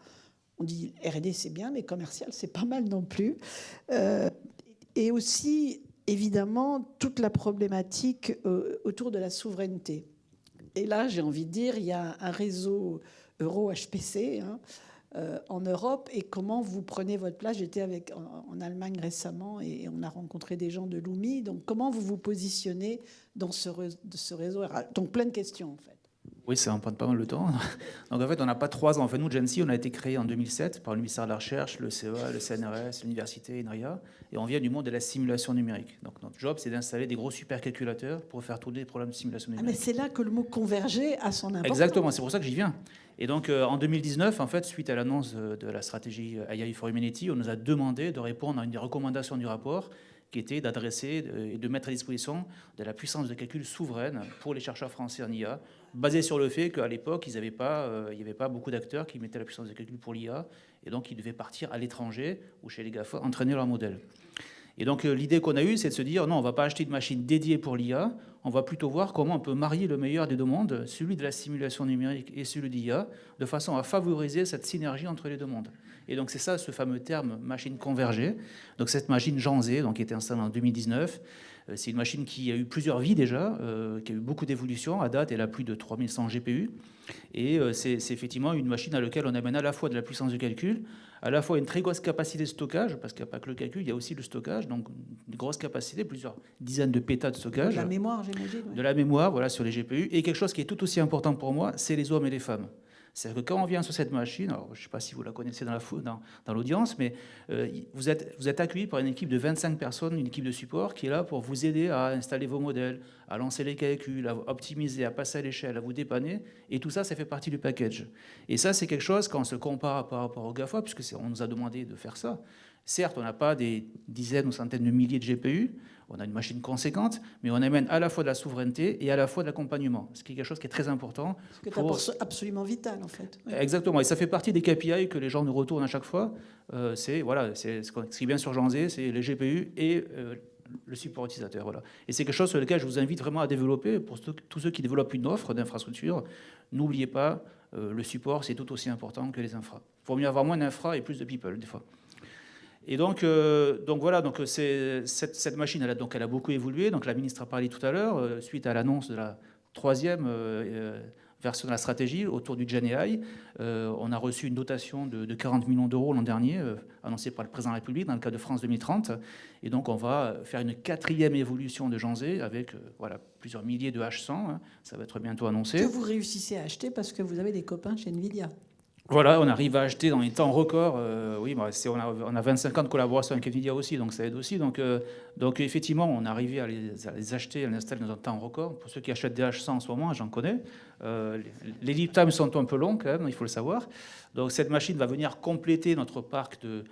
on dit R&D, c'est bien, mais commercial, c'est pas mal non plus. Et aussi, évidemment, toute la problématique autour de la souveraineté. Et là, j'ai envie de dire, il y a un réseau Euro-HPC, en Europe, et comment vous prenez votre place. J'étais en Allemagne récemment et on a rencontré des gens de l'UMI. Donc, comment vous vous positionnez dans ce réseau? Donc, plein de questions, en fait. Oui, ça va prendre pas mal de temps. Donc, en fait, on n'a pas 3 ans. En fait, nous, Gency, on a été créé en 2007 par le ministère de la Recherche, le CEA, le CNRS, l'université, INRIA, et on vient du monde de la simulation numérique. Donc, notre job, c'est d'installer des gros supercalculateurs pour faire tourner des problèmes de simulation numérique. Mais c'est là que le mot converger a son importance. Exactement, c'est pour ça que j'y viens. Et donc, en 2019, en fait, suite à l'annonce de la stratégie AI for Humanity, on nous a demandé de répondre à une des recommandations du rapport, qui était d'adresser et de mettre à disposition de la puissance de calcul souveraine pour les chercheurs français en IA, basée sur le fait qu'à l'époque, il n'y avait pas beaucoup d'acteurs qui mettaient la puissance de calcul pour l'IA, et donc ils devaient partir à l'étranger ou chez les GAFA entraîner leur modèle. Et donc l'idée qu'on a eue, c'est de se dire, non, on ne va pas acheter de machine dédiée pour l'IA, on va plutôt voir comment on peut marier le meilleur des deux mondes, celui de la simulation numérique et celui d'IA, de façon à favoriser cette synergie entre les deux mondes. Et donc c'est ça, ce fameux terme machine convergée. Donc cette machine Janzé, donc qui a été installée en 2019, c'est une machine qui a eu plusieurs vies déjà, qui a eu beaucoup d'évolutions. À date, elle a plus de 3100 GPU. Et c'est effectivement une machine à laquelle on amène à la fois de la puissance de calcul, à la fois une très grosse capacité de stockage, parce qu'il n'y a pas que le calcul, il y a aussi le stockage, donc une grosse capacité, plusieurs dizaines de pétas de stockage. De la mémoire, j'imagine. De la mémoire, voilà, sur les GPU. Et quelque chose qui est tout aussi important pour moi, c'est les hommes et les femmes. C'est-à-dire que quand on vient sur cette machine, alors je ne sais pas si vous la connaissez dans l'audience, mais vous êtes accueilli par une équipe de 25 personnes, une équipe de support qui est là pour vous aider à installer vos modèles, à lancer les calculs, à optimiser, à passer à l'échelle, à vous dépanner. Et tout ça, ça fait partie du package. Et ça, c'est quelque chose, quand on se compare par rapport au GAFA, puisque on nous a demandé de faire ça, Certes, on n'a pas des dizaines ou centaines de milliers de GPU, on a une machine conséquente, mais on amène à la fois de la souveraineté et à la fois de l'accompagnement, ce qui est quelque chose qui est très important. Ce qui est absolument vital, en fait. Oui. Exactement, et ça fait partie des KPI que les gens nous retournent à chaque fois. C'est ce qui est bien sur Janzé, c'est les GPU et le support utilisateur. Voilà. Et c'est quelque chose sur lequel je vous invite vraiment à développer. Pour tous ceux qui développent une offre d'infrastructure, n'oubliez pas, le support, c'est tout aussi important que les infras. Il vaut mieux avoir moins d'infra et plus de people, des fois. Et donc voilà, donc cette machine, elle a beaucoup évolué. Donc la ministre a parlé tout à l'heure, suite à l'annonce de la 3e version de la stratégie autour du Gen AI. On a reçu une dotation de 40 millions d'euros l'an dernier, annoncée par le président de la République dans le cadre de France 2030. Et donc on va faire une 4e évolution de Janzé avec voilà, plusieurs milliers de H100. Hein, ça va être bientôt annoncé. Que vous réussissez à acheter parce que vous avez des copains chez NVIDIA. Voilà, on arrive à acheter dans les temps records. Oui, bah, on a 25 ans de collaboration avec NVIDIA aussi, donc ça aide aussi. Donc effectivement, on est arrivé à les acheter, à les installer dans un temps record. Pour ceux qui achètent des H100 en ce moment, j'en connais. Les lead times sont un peu longs quand même, il faut le savoir. Donc cette machine va venir compléter notre parc de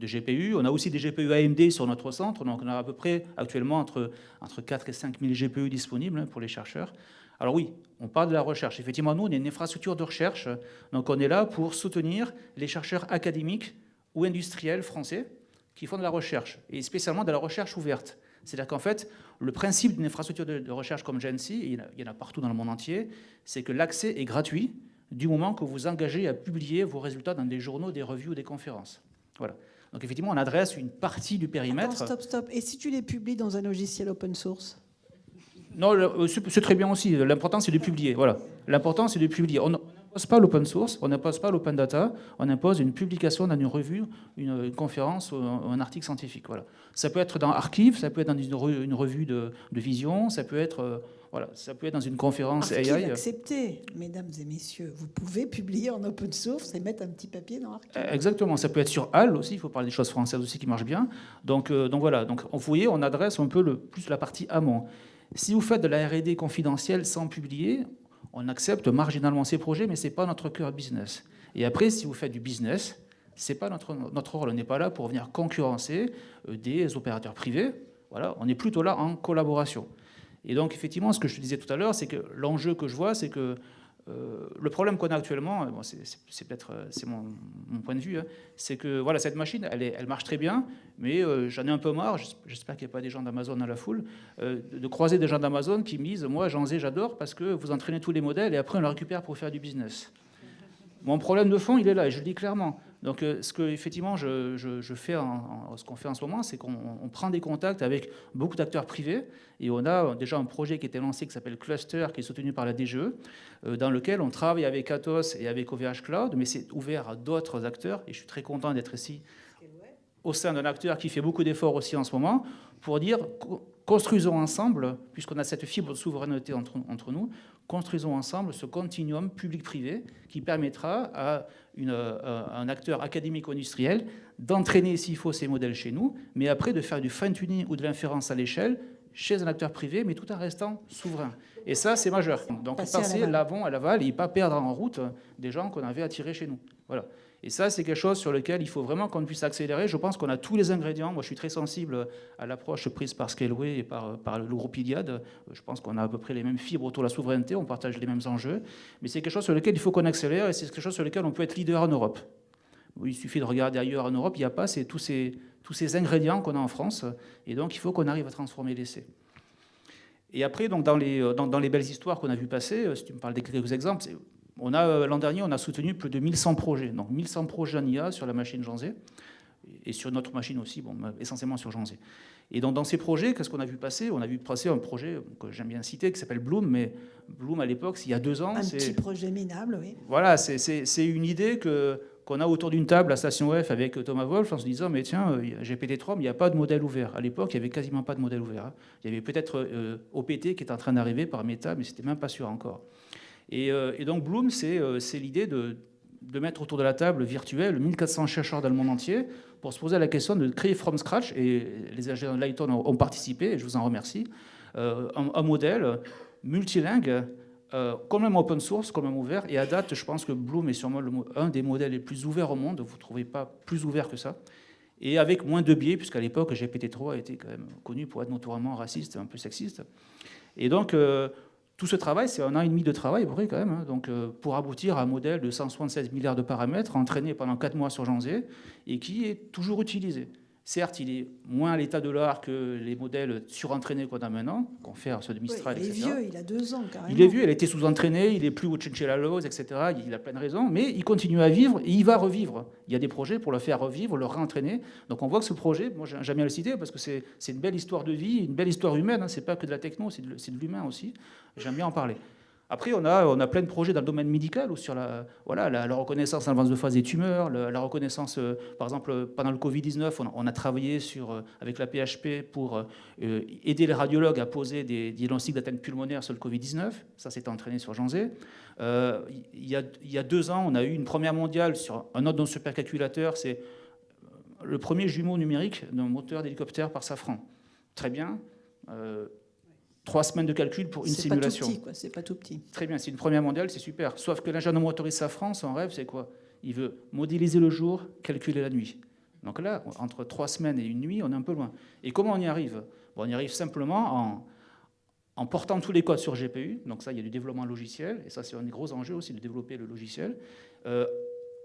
GPU. On a aussi des GPU AMD sur notre centre. Donc on a à peu près actuellement entre 4 et 5 000 GPU disponibles pour les chercheurs. Alors oui, on parle de la recherche. Effectivement, nous, on est une infrastructure de recherche. Donc on est là pour soutenir les chercheurs académiques ou industriels français qui font de la recherche, et spécialement de la recherche ouverte. C'est-à-dire qu'en fait, le principe d'une infrastructure de recherche comme GENSI, il y en a partout dans le monde entier, c'est que l'accès est gratuit du moment que vous engagez à publier vos résultats dans des journaux, des revues ou des conférences. Voilà. Donc effectivement, on adresse une partie du périmètre. Attends, stop. Et si tu les publies dans un logiciel open source ? Non, c'est très bien aussi. L'important, c'est de publier. Voilà. L'important, c'est de publier. On n'impose pas l'open source, on n'impose pas l'open data, on impose une publication dans une revue, une conférence ou un article scientifique. Voilà. Ça peut être dans Archive, ça peut être dans une revue de vision, ça peut être, ça peut être dans une conférence Archive AI. accepté, mesdames et messieurs. Vous pouvez publier en open source et mettre un petit papier dans Archive. Exactement. Ça peut être sur HAL aussi. Il faut parler des choses françaises aussi qui marchent bien. Donc voilà. Donc vous voyez, on adresse un peu plus la partie amont. Si vous faites de la R&D confidentielle sans publier, on accepte marginalement ces projets, mais ce n'est pas notre cœur business. Et après, si vous faites du business, ce n'est pas notre rôle. On n'est pas là pour venir concurrencer des opérateurs privés. Voilà, on est plutôt là en collaboration. Et donc, effectivement, ce que je te disais tout à l'heure, c'est que l'enjeu que je vois, c'est que le problème qu'on a actuellement, bon, c'est peut-être mon point de vue, hein, c'est que voilà, cette machine, elle marche très bien, mais j'en ai un peu marre, j'espère qu'il n'y a pas des gens d'Amazon dans la foule, de croiser des gens d'Amazon qui me disent « Moi, Janzé, j'adore parce que vous entraînez tous les modèles et après on le récupère pour faire du business ». Mon problème de fond, il est là, et je le dis clairement. Donc, ce que effectivement, je fais, ce qu'on fait en ce moment, c'est qu'on prend des contacts avec beaucoup d'acteurs privés, et on a déjà un projet qui a été lancé qui s'appelle Cluster, qui est soutenu par la DGE, dans lequel on travaille avec Atos et avec OVH Cloud, mais c'est ouvert à d'autres acteurs, et je suis très content d'être ici au sein d'un acteur qui fait beaucoup d'efforts aussi en ce moment, pour dire construisons ensemble, puisqu'on a cette fibre de souveraineté entre nous, construisons ensemble ce continuum public-privé qui permettra à un acteur académique ou industriel d'entraîner, s'il faut, ces modèles chez nous, mais après de faire du fine-tuning ou de l'inférence à l'échelle chez un acteur privé, mais tout en restant souverain. Et ça, c'est majeur. Donc passer l'avant à l'aval et ne pas perdre en route des gens qu'on avait attirés chez nous. Voilà. Et ça, c'est quelque chose sur lequel il faut vraiment qu'on puisse accélérer. Je pense qu'on a tous les ingrédients. Moi, je suis très sensible à l'approche prise par Scaleway et par le groupe Iliad. Je pense qu'on a à peu près les mêmes fibres autour de la souveraineté, on partage les mêmes enjeux. Mais c'est quelque chose sur lequel il faut qu'on accélère et c'est quelque chose sur lequel on peut être leader en Europe. Il suffit de regarder ailleurs en Europe, il n'y a pas tous ces ingrédients qu'on a en France. Et donc, il faut qu'on arrive à transformer l'essai. Et après, donc, dans les belles histoires qu'on a vues passer, si tu me parles des quelques exemples, l'an dernier, on a soutenu plus de 1100 projets. Donc 1100 projets en IA sur la machine Janzé et sur notre machine aussi, bon, essentiellement sur Janzé. Et donc dans ces projets, qu'est-ce qu'on a vu passer ? On a vu passer un projet que j'aime bien citer, qui s'appelle Bloom, mais Bloom, à l'époque, il y a 2 ans... Un petit projet minable, oui. Voilà, c'est une idée qu'on a autour d'une table à Station F avec Thomas Wolf en se disant, mais tiens, GPT-3, mais il n'y a pas de modèle ouvert. À l'époque, il n'y avait quasiment pas de modèle ouvert. Hein. Il y avait peut-être OPT qui est en train d'arriver par Meta, mais ce n'était même pas sûr encore. Et donc Bloom, c'est l'idée de mettre autour de la table virtuelle 1400 chercheurs dans le monde entier pour se poser la question de créer from scratch, et les ingénieurs de Lighton ont participé, et je vous en remercie, un modèle multilingue quand même open source, quand même ouvert. Et à date, je pense que Bloom est sûrement un des modèles les plus ouverts au monde. Vous ne trouvez pas plus ouvert que ça. Et avec moins de biais, puisqu'à l'époque, GPT-3 était quand même connu pour être notoirement raciste, un peu sexiste. Et donc, tout ce travail, c'est 1 an et demi de travail, après, quand même, hein, donc, pour aboutir à un modèle de 176 milliards de paramètres, entraîné pendant 4 mois sur Janzé, et qui est toujours utilisé. Certes, il est moins à l'état de l'art que les modèles surentraînés qu'on a maintenant, qu'on fait sur de Mistral, il est etc. vieux, il a 2 ans, carrément. Il est vieux, il a été sous-entraîné, il n'est plus au Chinchilla Laws, etc. Il a plein de raisons, mais il continue à vivre et il va revivre. Il y a des projets pour le faire revivre, le réentraîner. Donc on voit que ce projet, moi j'aime bien le citer parce que c'est une belle histoire de vie, une belle histoire humaine. Hein. C'est pas que de la techno, c'est de l'humain aussi. J'aime bien en parler. Après, on a plein de projets dans le domaine médical ou sur la reconnaissance en avance de phase des tumeurs, la reconnaissance, par exemple, pendant le Covid-19, on a travaillé avec la PHP pour aider les radiologues à poser des diagnostics d'atteinte pulmonaire sur le Covid-19. Ça s'est entraîné sur Janzé. Il y a 2 ans, on a eu une première mondiale sur un autre supercalculateur. C'est le premier jumeau numérique d'un moteur d'hélicoptère par Safran. Très bien. 3 semaines de calcul pour une simulation. C'est pas tout petit. Très bien, c'est une première mondiale, c'est super. Sauf que l'ingénieur motoriste Safran, son rêve, c'est quoi? Il veut modéliser le jour, calculer la nuit. Donc là, entre 3 semaines et une nuit, on est un peu loin. Et comment on y arrive? On y arrive simplement en portant tous les codes sur GPU. Donc ça, il y a du développement logiciel. Et ça, c'est un des gros enjeux aussi, de développer le logiciel.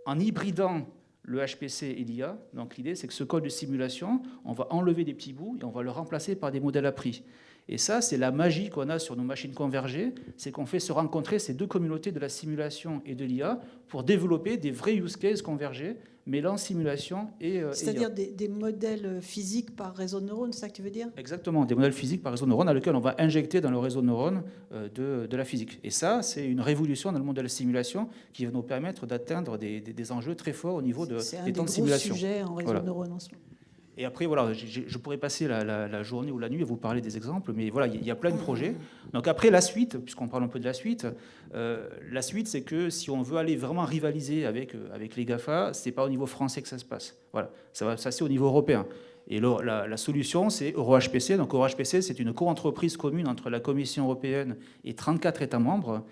En hybridant le HPC et l'IA. Donc l'idée, c'est que ce code de simulation, on va enlever des petits bouts et on va le remplacer par des modèles appris. Et ça, c'est la magie qu'on a sur nos machines convergées, c'est qu'on fait se rencontrer ces deux communautés de la simulation et de l'IA pour développer des vrais use cases convergés, mêlant simulation et c'est-à-dire IA. des modèles physiques par réseau de neurones, c'est ça que tu veux dire? Exactement, des modèles physiques par réseau de neurones dans lesquels on va injecter dans le réseau de neurones de la physique. Et ça, c'est une révolution dans le monde de la simulation qui va nous permettre d'atteindre des enjeux très forts au niveau des temps de simulation. C'est un des gros sujets en réseau de neurones en ce moment. Et après, voilà, je pourrais passer la journée ou la nuit à vous parler des exemples, mais voilà, il y a plein de projets. Donc après, la suite, puisqu'on parle un peu de la suite, c'est que si on veut aller vraiment rivaliser avec les GAFA, c'est pas au niveau français que ça se passe. Voilà, ça c'est au niveau européen. Et la solution, c'est EuroHPC. Donc EuroHPC, c'est une co-entreprise commune entre la Commission européenne et 34 États membres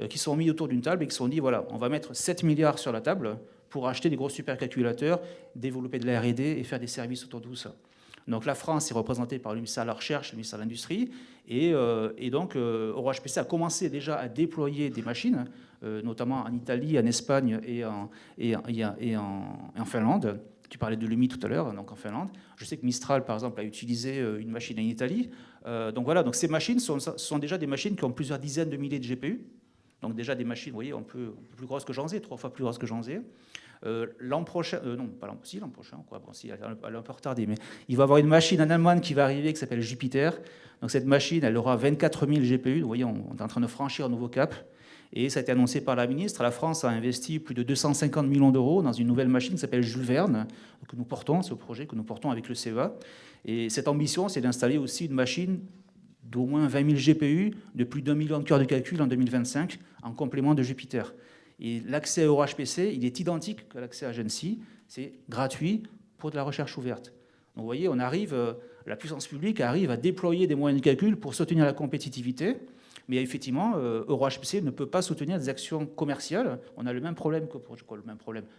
qui sont mis autour d'une table et qui se sont dit, voilà, on va mettre 7 milliards sur la table pour acheter des gros supercalculateurs, développer de la R&D et faire des services autour de tout ça. Donc la France est représentée par le ministère de la Recherche, le ministère de l'Industrie, et donc EuroHPC a commencé déjà à déployer des machines, notamment en Italie, en Espagne et en Finlande. Tu parlais de l'UMI tout à l'heure, donc en Finlande. Je sais que Mistral, par exemple, a utilisé une machine en Italie. Donc voilà, donc ces machines sont déjà des machines qui ont plusieurs dizaines de milliers de GPU. Donc déjà des machines, vous voyez, un peu plus grosses que Janzé, 3 fois plus grosses que Janzé. L'an prochain, non, pas l'an prochain, quoi. Bon, si, elle a un peu retardé, mais il va y avoir une machine en Allemagne qui va arriver qui s'appelle Jupiter. Donc cette machine, elle aura 24 000 GPU. Vous voyez, on est en train de franchir un nouveau cap. Et ça a été annoncé par la ministre. La France a investi plus de 250 millions d'euros dans une nouvelle machine qui s'appelle Jules Verne, que nous portons, c'est un projet que nous portons avec le CEA. Et cette ambition, c'est d'installer aussi une machine d'au moins 20 000 GPU, de plus d'1 million de cœurs de calcul en 2025, en complément de Jupiter. Et l'accès à EuroHPC, il est identique à l'accès à Gency, c'est gratuit pour de la recherche ouverte. Donc vous voyez, la puissance publique arrive à déployer des moyens de calcul pour soutenir la compétitivité, mais effectivement, EuroHPC ne peut pas soutenir des actions commerciales. On a le même problème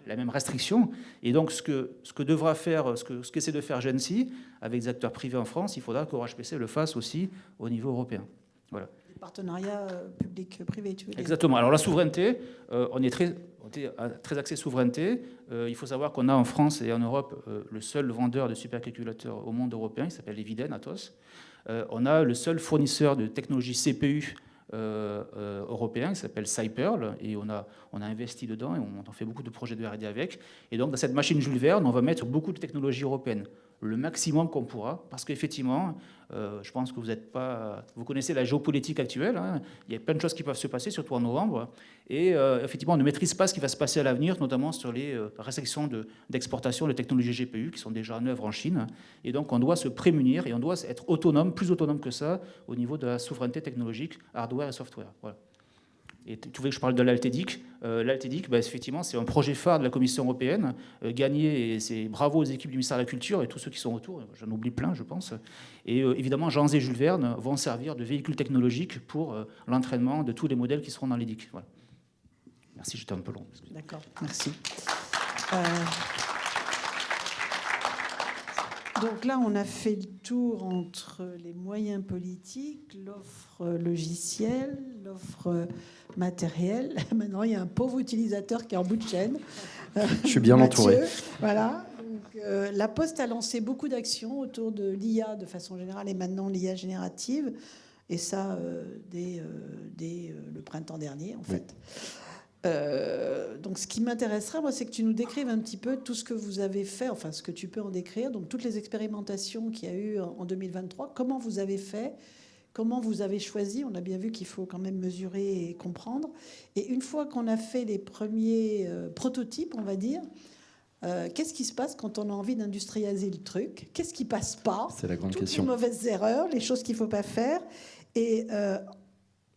la même restriction. Et donc ce qu'essaie de faire Gency avec des acteurs privés en France, il faudra qu'EuroHPC le fasse aussi au niveau européen. Voilà. Partenariat public-privé, tu veux dire? Exactement. Alors la souveraineté, on est très axé souveraineté. Il faut savoir qu'on a en France et en Europe le seul vendeur de supercalculateurs au monde européen, il s'appelle Eviden, Atos. On a le seul fournisseur de technologie CPU européen, qui s'appelle Cyperl, et on a investi dedans et on en fait beaucoup de projets de R&D avec. Et donc dans cette machine Jules Verne, on va mettre beaucoup de technologies européennes, le maximum qu'on pourra, parce qu'effectivement, je pense que vous connaissez la géopolitique actuelle, hein, il y a plein de choses qui peuvent se passer, surtout en novembre, et effectivement, on ne maîtrise pas ce qui va se passer à l'avenir, notamment sur les restrictions d'exportation de technologies GPU qui sont déjà en œuvre en Chine, et donc on doit se prémunir et on doit être autonome, plus autonome que ça, au niveau de la souveraineté technologique, hardware et software. Voilà. Et tu voulais que je parle de l'Altédic. L'Altédic, effectivement, c'est un projet phare de la Commission européenne, gagné, et c'est bravo aux équipes du ministère de la Culture et tous ceux qui sont autour, j'en oublie plein, je pense. Et évidemment, Jean et Jules Verne vont servir de véhicule technologique pour l'entraînement de tous les modèles qui seront dans l'EDIC. Voilà. Merci, j'étais un peu long. D'accord, merci. Donc là, on a fait le tour entre les moyens politiques, l'offre logicielle, l'offre matérielle. Maintenant, il y a un pauvre utilisateur qui est en bout de chaîne. Je suis bien entouré. Voilà. Donc, la Poste a lancé beaucoup d'actions autour de l'IA de façon générale et maintenant l'IA générative. Et ça, dès le printemps dernier, en fait. Donc, ce qui m'intéresserait, moi, c'est que tu nous décrives un petit peu tout ce que vous avez fait, enfin, ce que tu peux en décrire, donc toutes les expérimentations qu'il y a eu en 2023, comment vous avez fait, comment vous avez choisi. On a bien vu qu'il faut quand même mesurer et comprendre. Et une fois qu'on a fait les premiers prototypes, on va dire, qu'est-ce qui se passe quand on a envie d'industrialiser le truc? Qu'est-ce qui passe pas? C'est la grande Toutes question. les mauvaises erreurs, les choses qu'il ne faut pas faire. Et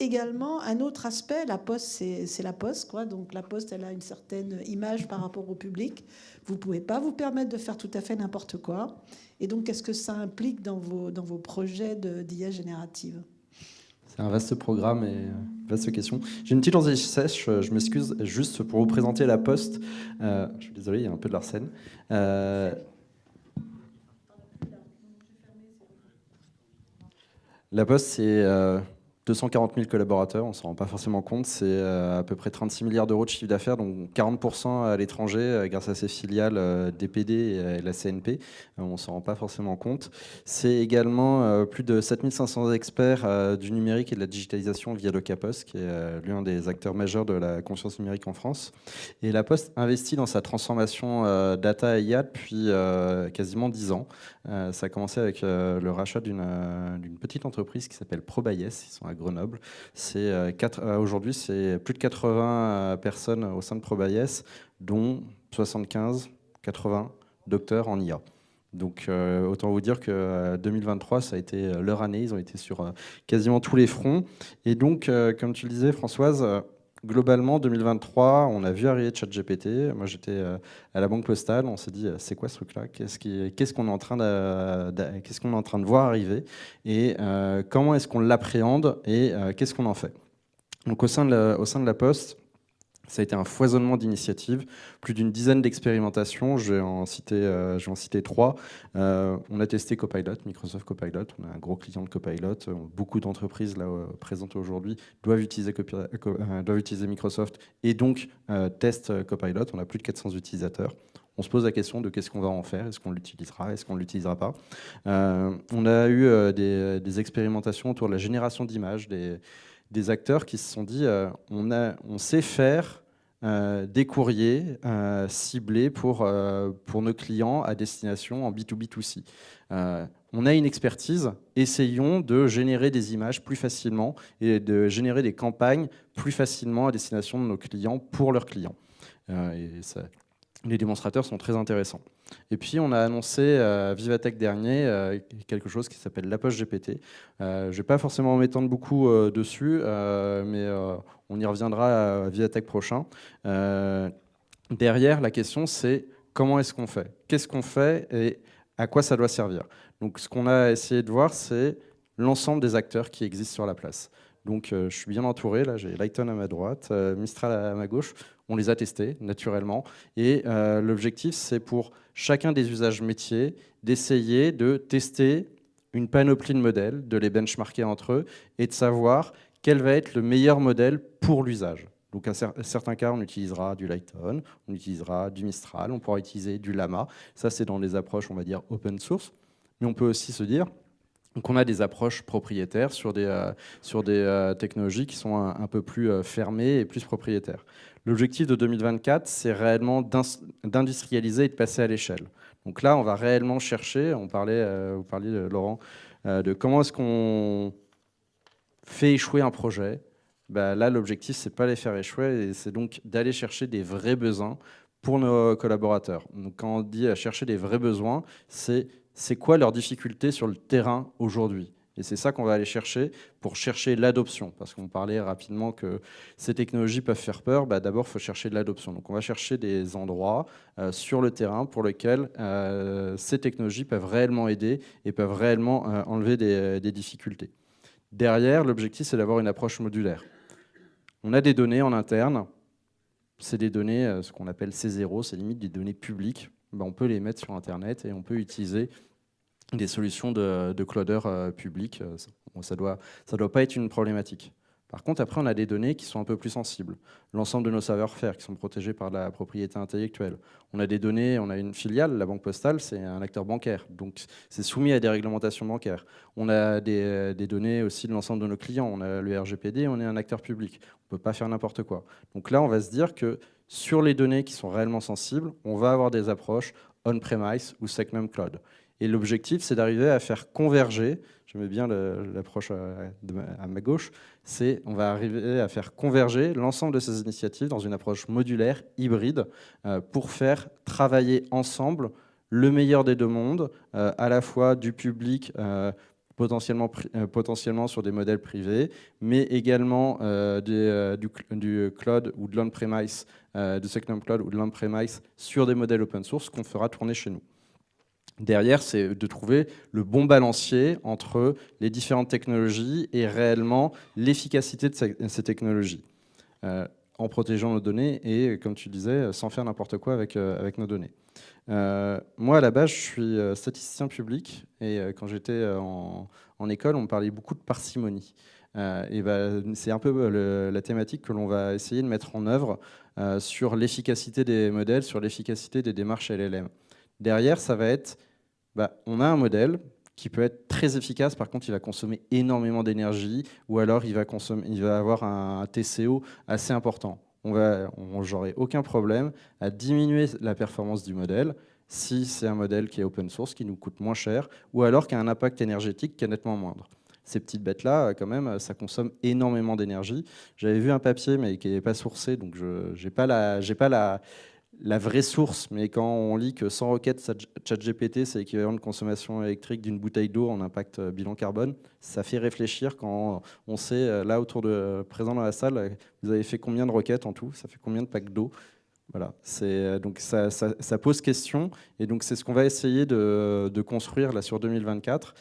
également, un autre aspect, la Poste, c'est la Poste, quoi. Donc la Poste, elle a une certaine image par rapport au public. Vous ne pouvez pas vous permettre de faire tout à fait n'importe quoi. Et donc, qu'est-ce que ça implique dans vos projets d'IA générative? C'est un vaste programme et vaste question. J'ai une petite envie sèche, je m'excuse, juste pour vous présenter la Poste. Je suis désolé, il y a un peu de l'arsène. La Poste, c'est 240 000 collaborateurs, on ne s'en rend pas forcément compte. C'est à peu près 36 milliards d'euros de chiffre d'affaires, donc 40% à l'étranger, grâce à ses filiales DPD et la CNP. On ne s'en rend pas forcément compte. C'est également plus de 7500 experts du numérique et de la digitalisation via le CAPOS, qui est l'un des acteurs majeurs de la conscience numérique en France. Et la Poste investit dans sa transformation data et IA depuis quasiment 10 ans. Ça a commencé avec le rachat d'une petite entreprise qui s'appelle Probayes. Ils sont à Grenoble. Aujourd'hui, c'est plus de 80 personnes au sein de Probayes, dont 75, 80 docteurs en IA. Donc autant vous dire que 2023, ça a été leur année. Ils ont été sur quasiment tous les fronts. Et donc, comme tu le disais, Françoise, globalement, 2023, on a vu arriver ChatGPT. Moi, j'étais à la Banque Postale. On s'est dit, c'est quoi ce truc-là? Qu'est-ce qu'on est en train de voir arriver? Et comment est-ce qu'on l'appréhende? Et qu'est-ce qu'on en fait? Donc, au sein de la Poste, ça a été un foisonnement d'initiatives, plus d'une dizaine d'expérimentations. Je vais en citer 3. On a testé Copilot, Microsoft Copilot. On a un gros client de Copilot. Beaucoup d'entreprises là, présentes aujourd'hui doivent utiliser Microsoft et donc testent Copilot. On a plus de 400 utilisateurs. On se pose la question de qu'est-ce qu'on va en faire, est-ce qu'on l'utilisera, est-ce qu'on ne l'utilisera pas. On a eu des expérimentations autour de la génération d'images, des acteurs qui se sont dit on sait faire des courriers ciblés pour nos clients à destination en B2B2C. On a une expertise, essayons de générer des images plus facilement et de générer des campagnes plus facilement à destination de nos clients pour leurs clients. Les démonstrateurs sont très intéressants. Et puis, on a annoncé à Vivatech dernier quelque chose qui s'appelle la Poste GPT. Je ne vais pas forcément m'étendre beaucoup dessus, mais on y reviendra à Vivatech prochain. Derrière, la question, c'est comment est-ce qu'on fait? Qu'est-ce qu'on fait et à quoi ça doit servir? Donc, ce qu'on a essayé de voir, c'est l'ensemble des acteurs qui existent sur la place. Donc, je suis bien entouré. Là, j'ai Lighton à ma droite, Mistral à ma gauche. On les a testés, naturellement. Et l'objectif, c'est pour chacun des usages métiers d'essayer de tester une panoplie de modèles, de les benchmarker entre eux et de savoir quel va être le meilleur modèle pour l'usage. Donc, à certains cas, on utilisera du Lighton, on utilisera du Mistral, on pourra utiliser du Llama. Ça, c'est dans les approches, on va dire, open source. Mais on peut aussi se dire qu'on a des approches propriétaires sur des technologies qui sont un peu plus fermées et plus propriétaires. L'objectif de 2024, c'est réellement d'industrialiser et de passer à l'échelle. Donc là, on va réellement chercher, vous parliez, Laurent, de comment est-ce qu'on fait échouer un projet. Là, l'objectif, c'est pas les faire échouer, et c'est donc d'aller chercher des vrais besoins pour nos collaborateurs. Donc quand on dit chercher des vrais besoins, c'est quoi leurs difficultés sur le terrain aujourd'hui? Et c'est ça qu'on va aller chercher pour chercher l'adoption. Parce qu'on parlait rapidement que ces technologies peuvent faire peur. D'abord, il faut chercher de l'adoption. Donc on va chercher des endroits sur le terrain pour lesquels ces technologies peuvent réellement aider et peuvent réellement enlever des difficultés. Derrière, l'objectif, c'est d'avoir une approche modulaire. On a des données en interne. C'est des données, ce qu'on appelle C0, c'est limite des données publiques. On peut les mettre sur Internet et on peut utiliser des solutions de cloudeurs publics. Ça doit pas être une problématique. Par contre, après, on a des données qui sont un peu plus sensibles. L'ensemble de nos savoir-faire qui sont protégés par la propriété intellectuelle. On a des données, on a une filiale, la Banque Postale, c'est un acteur bancaire. Donc, c'est soumis à des réglementations bancaires. On a des données aussi de l'ensemble de nos clients. On a le RGPD, on est un acteur public. On ne peut pas faire n'importe quoi. Donc là, on va se dire que sur les données qui sont réellement sensibles, on va avoir des approches on-premise ou Secnum Cloud. Et l'objectif, c'est d'arriver à faire converger, je mets bien l'approche à ma gauche, c'est on va arriver à faire converger l'ensemble de ces initiatives dans une approche modulaire, hybride, pour faire travailler ensemble le meilleur des deux mondes, à la fois du public, potentiellement sur des modèles privés, mais également du cloud ou de l'on-premise, du Secnum Cloud ou de l'on-premise sur des modèles open source qu'on fera tourner chez nous. Derrière, c'est de trouver le bon balancier entre les différentes technologies et réellement l'efficacité de ces technologies, en protégeant nos données et, comme tu disais, sans faire n'importe quoi avec nos données. Moi, à la base, je suis statisticien public et quand j'étais en école, on me parlait beaucoup de parcimonie. C'est un peu la thématique que l'on va essayer de mettre en œuvre sur l'efficacité des modèles, sur l'efficacité des démarches LLM. Derrière, ça va être, on a un modèle qui peut être très efficace, par contre, il va consommer énormément d'énergie, ou alors il va avoir un TCO assez important. J'aurai aucun problème à diminuer la performance du modèle si c'est un modèle qui est open source, qui nous coûte moins cher, ou alors qui a un impact énergétique qui est nettement moindre. Ces petites bêtes-là, quand même, ça consomme énormément d'énergie. J'avais vu un papier, mais qui n'est pas sourcé, donc je n'ai pas la vraie source, mais quand on lit que 100 requêtes ChatGPT, c'est l'équivalent de consommation électrique d'une bouteille d'eau en impact bilan carbone, ça fait réfléchir quand on sait, là, présent dans la salle, vous avez fait combien de requêtes en tout, ça fait combien de packs d'eau. Voilà, donc ça pose question, et donc c'est ce qu'on va essayer de construire là, sur 2024,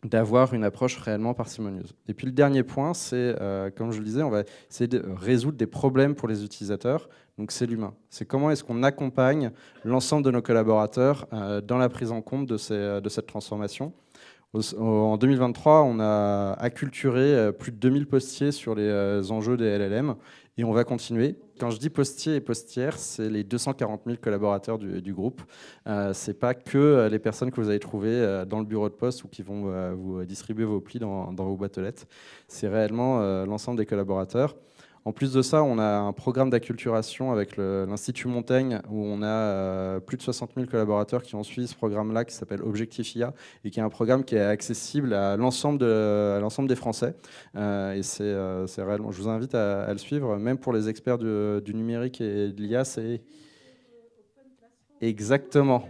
d'avoir une approche réellement parcimonieuse. Et puis le dernier point, c'est, comme je le disais, on va essayer de résoudre des problèmes pour les utilisateurs. Donc c'est l'humain. C'est comment est-ce qu'on accompagne l'ensemble de nos collaborateurs dans la prise en compte de cette transformation. En 2023, on a acculturé plus de 2000 postiers sur les enjeux des LLM et on va continuer. Quand je dis postiers et postières, c'est les 240 000 collaborateurs du groupe. Ce n'est pas que les personnes que vous allez trouver dans le bureau de poste ou qui vont vous distribuer vos plis dans vos boîtes aux lettres. C'est réellement l'ensemble des collaborateurs. En plus de ça, on a un programme d'acculturation avec l'Institut Montaigne où on a plus de 60 000 collaborateurs qui ont suivi ce programme-là qui s'appelle Objectif IA et qui est un programme qui est accessible à l'ensemble des Français. Et c'est réellement, je vous invite à le suivre, même pour les experts du numérique et de l'IA. C'est exactement.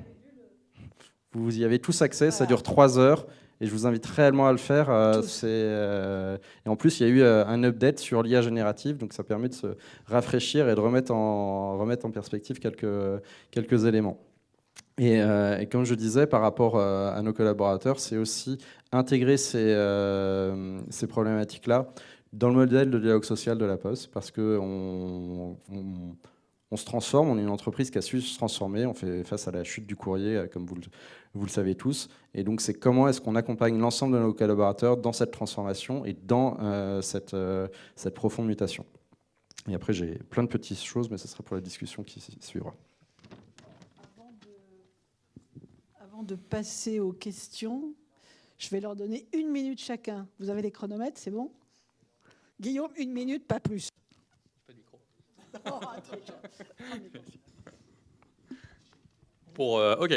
Vous y avez tous accès, ça dure 3 heures. Et je vous invite réellement à le faire. Et en plus, il y a eu un update sur l'IA générative, donc ça permet de se rafraîchir et de remettre en perspective quelques éléments. Et comme je disais, par rapport à nos collaborateurs, c'est aussi intégrer ces problématiques-là dans le modèle de dialogue social de la Poste, parce qu'on se transforme, on est une entreprise qui a su se transformer, on fait face à la chute du courrier, comme vous le savez tous. Et donc, c'est comment est-ce qu'on accompagne l'ensemble de nos collaborateurs dans cette transformation et dans cette profonde mutation. Et après, j'ai plein de petites choses, mais ce sera pour la discussion qui suivra. Avant de passer aux questions, je vais leur donner 1 minute chacun. Vous avez les chronomètres, c'est bon? Guillaume, 1 minute, pas plus. Pas de micro. Ok.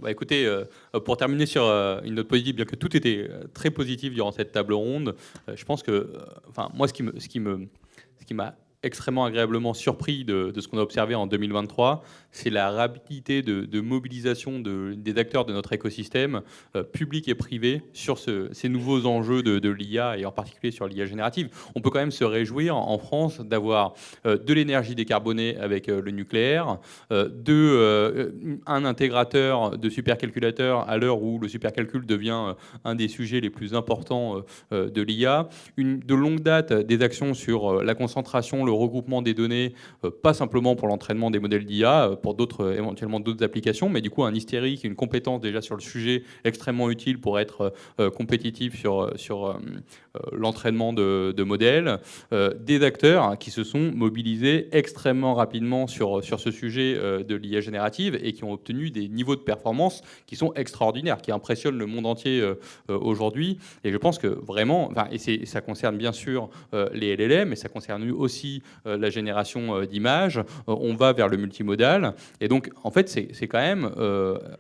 Écoutez, pour terminer sur une note positive, bien que tout était très positif durant cette table ronde, je pense que, moi, ce qui m'a extrêmement agréablement surpris de ce qu'on a observé en 2023, c'est la rapidité de mobilisation des acteurs de notre écosystème, public et privé, sur ces nouveaux enjeux de l'IA, et en particulier sur l'IA générative. On peut quand même se réjouir en France d'avoir de l'énergie décarbonée avec le nucléaire, un intégrateur de supercalculateurs à l'heure où le supercalcul devient un des sujets les plus importants de l'IA, de longue date des actions sur la concentration, le regroupement des données, pas simplement pour l'entraînement des modèles d'IA, pour éventuellement d'autres applications, mais du coup un hystérique, une compétence déjà sur le sujet extrêmement utile pour être compétitif sur l'entraînement de modèles, des acteurs qui se sont mobilisés extrêmement rapidement sur ce sujet de l'IA générative et qui ont obtenu des niveaux de performance qui sont extraordinaires, qui impressionnent le monde entier aujourd'hui. Et je pense que vraiment, et ça concerne bien sûr les LLM, mais ça concerne aussi la génération d'images, on va vers le multimodal. Et donc, en fait, c'est quand même,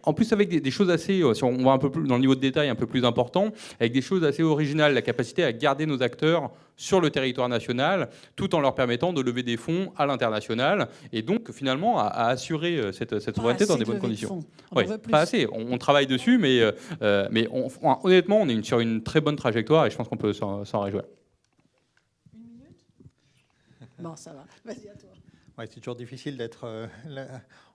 en plus avec des choses assez, si on va un peu plus dans le niveau de détail un peu plus important, avec des choses assez originales, la capacité à garder nos acteurs sur le territoire national, tout en leur permettant de lever des fonds à l'international, et donc finalement à assurer cette souveraineté dans des bonnes conditions. Oui, pas assez. On travaille dessus, mais honnêtement, on est sur une très bonne trajectoire, et je pense qu'on peut s'en réjouir. Bon, ça va. Vas-y, à toi. Ouais, c'est toujours difficile d'être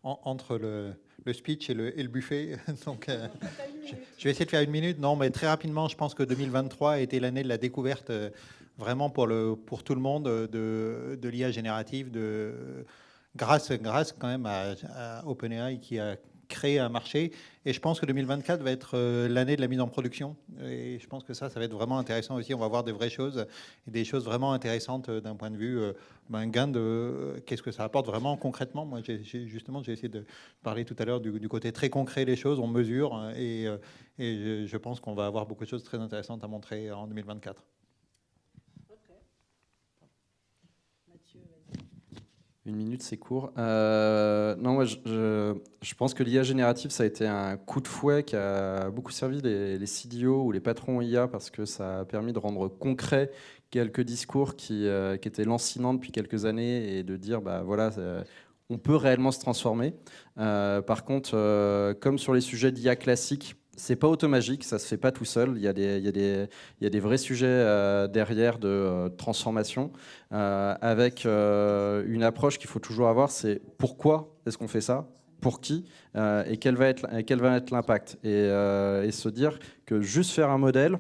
entre le speech et le buffet. Donc, je vais essayer de faire 1 minute. Non, mais très rapidement, je pense que 2023 a été l'année de la découverte vraiment pour tout le monde de l'IA générative, grâce quand même à OpenAI qui a créé un marché. Et je pense que 2024 va être l'année de la mise en production. Et je pense que ça va être vraiment intéressant aussi. On va voir des vraies choses, et des choses vraiment intéressantes d'un point de vue gain de qu'est-ce que ça apporte vraiment concrètement. Moi, j'ai essayé de parler tout à l'heure du côté très concret des choses. On mesure, et je pense qu'on va avoir beaucoup de choses très intéressantes à montrer en 2024. 1 minute, c'est court. Non, moi, je pense que l'IA générative, ça a été un coup de fouet qui a beaucoup servi les CDO ou les patrons IA, parce que ça a permis de rendre concret quelques discours qui étaient lancinants depuis quelques années, et de dire, bah voilà, on peut réellement se transformer. Par contre, comme sur les sujets d'IA classiques, c'est pas automagique, ça se fait pas tout seul. Il y a des vrais sujets derrière de transformation, avec une approche qu'il faut toujours avoir, c'est pourquoi est-ce qu'on fait ça, pour qui, et quel va être l'impact, et se dire que juste faire un modèle,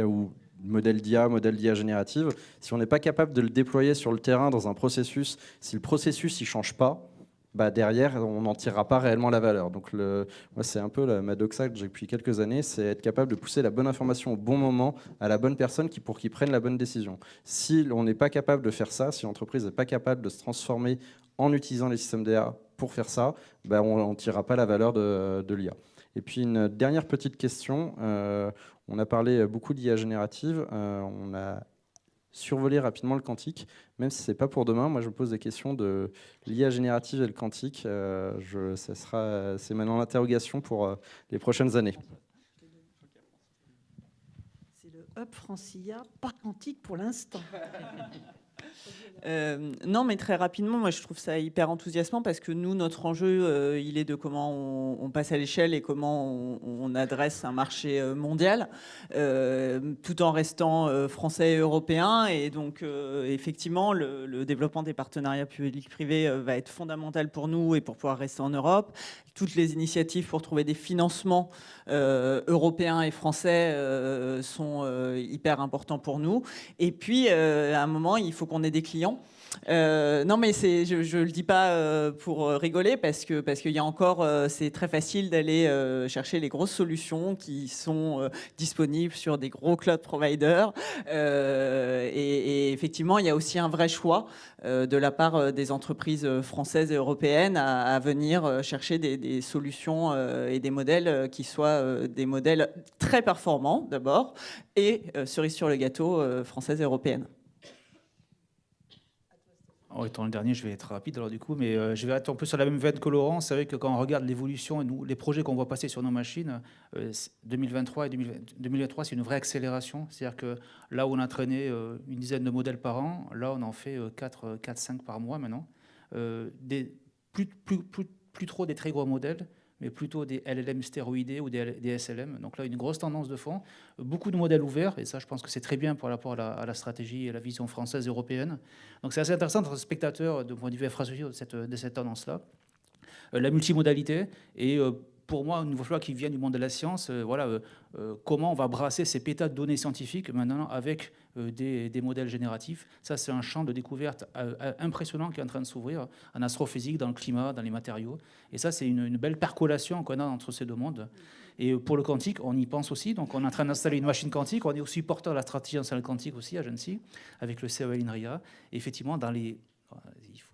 ou modèle d'IA générative, si on n'est pas capable de le déployer sur le terrain dans un processus, si le processus il change pas, derrière, on n'en tirera pas réellement la valeur. Donc, moi, c'est un peu ma doxa que j'ai depuis quelques années, c'est être capable de pousser la bonne information au bon moment à la bonne personne pour qu'il prenne la bonne décision. Si on n'est pas capable de faire ça, si l'entreprise n'est pas capable de se transformer en utilisant les systèmes d'IA pour faire ça, on n'en tirera pas la valeur de l'IA. Et puis, une dernière petite question. On a parlé beaucoup d'IA générative. On a survoler rapidement le quantique, même si ce n'est pas pour demain. Moi, je me pose des questions de l'IA générative et le quantique. C'est maintenant l'interrogation pour les prochaines années. C'est le hub Francia, pas quantique pour l'instant. Non, mais très rapidement, moi je trouve ça hyper enthousiasmant, parce que nous, notre enjeu, il est de comment on passe à l'échelle et comment on adresse un marché mondial, tout en restant français et européen. Et donc, effectivement, le développement des partenariats publics-privés va être fondamental pour nous et pour pouvoir rester en Europe. Toutes les initiatives pour trouver des financements européens et français sont hyper importants pour nous. Et puis, à un moment, il faut qu'on ait des clients. Non, mais je le dis pas pour rigoler, parce qu'il y a encore, c'est très facile d'aller chercher les grosses solutions qui sont disponibles sur des gros cloud providers. Et effectivement, il y a aussi un vrai choix de la part des entreprises françaises et européennes à venir chercher des solutions et des modèles qui soient des modèles très performants d'abord, et cerise sur le gâteau, françaises et européennes. Étant le dernier, je vais être rapide alors du coup, mais je vais être un peu sur la même veine que Laurent. C'est vrai que quand on regarde l'évolution et les projets qu'on voit passer sur nos machines, 2023 et 2023, c'est une vraie accélération. C'est-à-dire que là où on a traîné une dizaine de modèles par an, là on en fait 4-5 par mois maintenant. Plus trop des très gros modèles, mais plutôt des LLM stéroïdés ou des SLM. Donc là, une grosse tendance de fond. Beaucoup de modèles ouverts, et ça, je pense que c'est très bien par rapport à la stratégie et la vision française et européenne. Donc c'est assez intéressant d'être spectateur, de point de vue infrastructure, de cette tendance-là. La multimodalité, et pour moi, une fois qui vient du monde de la science, comment on va brasser ces pétas de données scientifiques maintenant avec des modèles génératifs. Ça, c'est un champ de découverte impressionnant qui est en train de s'ouvrir en astrophysique, dans le climat, dans les matériaux. Et ça, c'est une belle percolation qu'on a entre ces deux mondes. Et pour le quantique, on y pense aussi. Donc, on est en train d'installer une machine quantique. On est aussi porteur de la stratégie nationale quantique aussi à Gency, avec le CEL INRIA. Et effectivement, il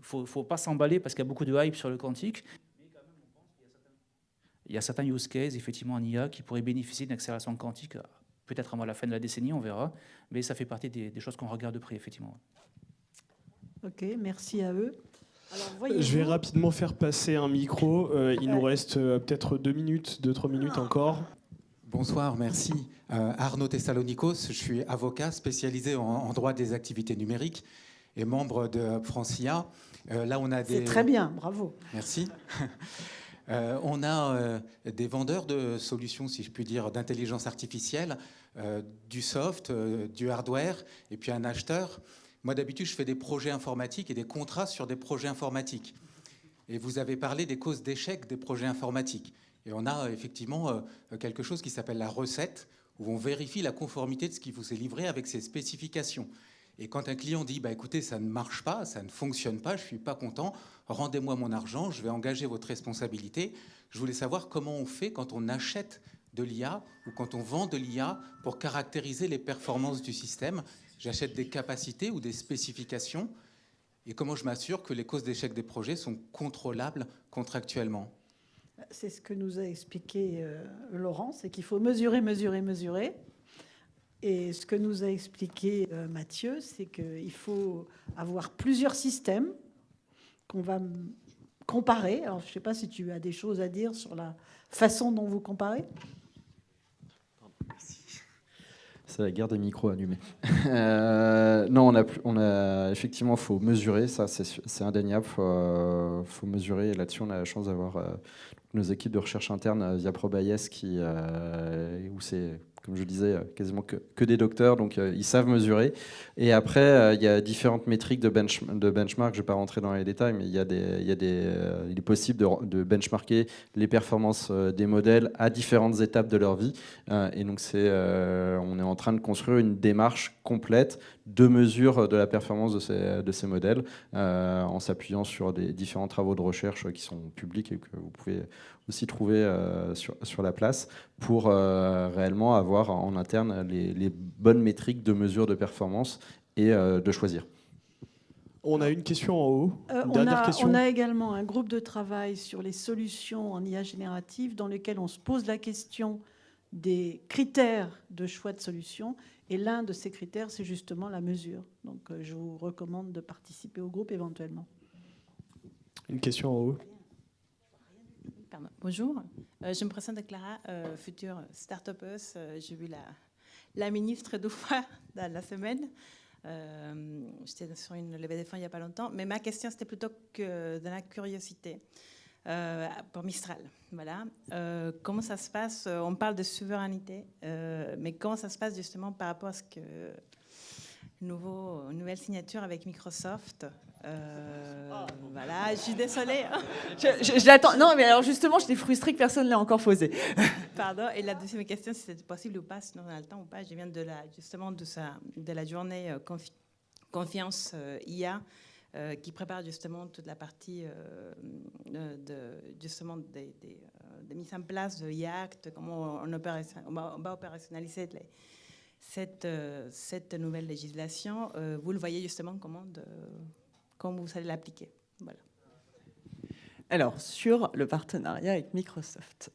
ne faut pas s'emballer parce qu'il y a beaucoup de hype sur le quantique. Il y a certains use cases, effectivement, en IA, qui pourraient bénéficier d'une accélération quantique, peut-être avant la fin de la décennie, on verra. Mais ça fait partie des choses qu'on regarde de près, effectivement. OK, merci à eux. Alors, je vais rapidement faire passer un micro. Il nous reste peut-être 2 minutes, 2-3 minutes encore. Bonsoir, merci. Arnaud Thessalonikos, je suis avocat spécialisé en droit des activités numériques et membre de Francia. Là, on a des... C'est très bien, bravo. Merci. On a des vendeurs de solutions, si je puis dire, d'intelligence artificielle, du soft, du hardware, et puis un acheteur. Moi, d'habitude, je fais des projets informatiques et des contrats sur des projets informatiques. Et vous avez parlé des causes d'échec des projets informatiques. Et on a effectivement quelque chose qui s'appelle la recette, où on vérifie la conformité de ce qui vous est livré avec ses spécifications. Et quand un client dit bah, « écoutez, ça ne marche pas, ça ne fonctionne pas, je ne suis pas content, rendez-moi mon argent, je vais engager votre responsabilité », je voulais savoir comment on fait quand on achète de l'IA ou quand on vend de l'IA pour caractériser les performances du système. J'achète des capacités ou des spécifications et comment je m'assure que les causes d'échec des projets sont contrôlables contractuellement. C'est ce que nous a expliqué Laurent, c'est qu'il faut mesurer, mesurer, mesurer. Et ce que nous a expliqué Mathieu, c'est qu'il faut avoir plusieurs systèmes qu'on va comparer. Alors, je ne sais pas si tu as des choses à dire sur la façon dont vous comparez. C'est la guerre des micros allumés. Non, effectivement, il faut mesurer, ça c'est indéniable, il faut mesurer. Et là-dessus, on a la chance d'avoir nos équipes de recherche interne via ProBayes, où c'est, comme je disais, quasiment que des docteurs, donc ils savent mesurer. Et après, il y a différentes métriques de benchmark, je ne vais pas rentrer dans les détails, mais il est possible de benchmarker les performances des modèles à différentes étapes de leur vie. Et donc, on est en train de construire une démarche complète de mesure de la performance de ces modèles, en s'appuyant sur des différents travaux de recherche qui sont publics et que vous pouvez aussi trouver sur la place, pour réellement avoir en interne les bonnes métriques de mesure de performance et de choisir. On a une question en haut. Dernière question. On a également un groupe de travail sur les solutions en IA générative dans lequel on se pose la question des critères de choix de solutions. Et l'un de ces critères, c'est justement la mesure. Donc, je vous recommande de participer au groupe éventuellement. Une question en haut. Pardon. Bonjour, je me présente Clara, future start-upeuse. J'ai vu la ministre 2 fois dans la semaine. J'étais sur une levée de fonds il n'y a pas longtemps. Mais ma question, c'était plutôt que de la curiosité. Pour Mistral, voilà. Comment ça se passe? On parle de souveraineté, mais comment ça se passe justement par rapport à ce que nouvelle signature avec Microsoft? Voilà, je suis désolée. Je l'attends. Non, mais alors justement, j'étais frustrée que personne ne l'ait encore posé. Pardon. Et la deuxième question, si c'était possible ou pas, sinon on a le temps ou pas. Je viens justement de la journée confiance IA. Qui prépare justement toute la partie de mise en place de IACT, comment on va opérationnaliser cette nouvelle législation. Vous le voyez justement comment vous allez l'appliquer. Voilà. Alors, sur le partenariat avec Microsoft,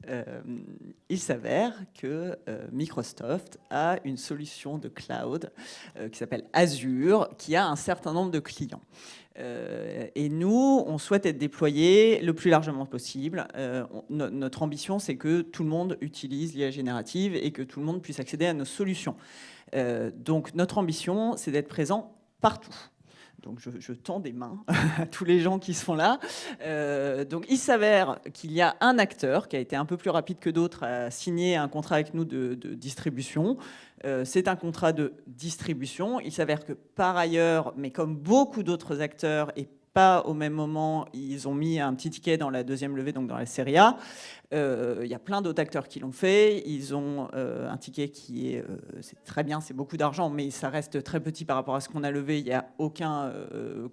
il s'avère que Microsoft a une solution de cloud qui s'appelle Azure, qui a un certain nombre de clients. Et nous, on souhaite être déployés le plus largement possible. Notre ambition, c'est que tout le monde utilise l'IA générative et que tout le monde puisse accéder à nos solutions. Donc, notre ambition, c'est d'être présent partout. Donc je tends des mains à tous les gens qui sont là. Donc il s'avère qu'il y a un acteur qui a été un peu plus rapide que d'autres à signer un contrat avec nous de distribution. C'est un contrat de distribution. Il s'avère que par ailleurs, mais comme beaucoup d'autres acteurs et pas au même moment, ils ont mis un petit ticket dans la deuxième levée, donc dans la série A. Il y a plein d'autres acteurs qui l'ont fait. Ils ont un ticket qui est, c'est très bien, c'est beaucoup d'argent, mais ça reste très petit par rapport à ce qu'on a levé. Il n'y a aucun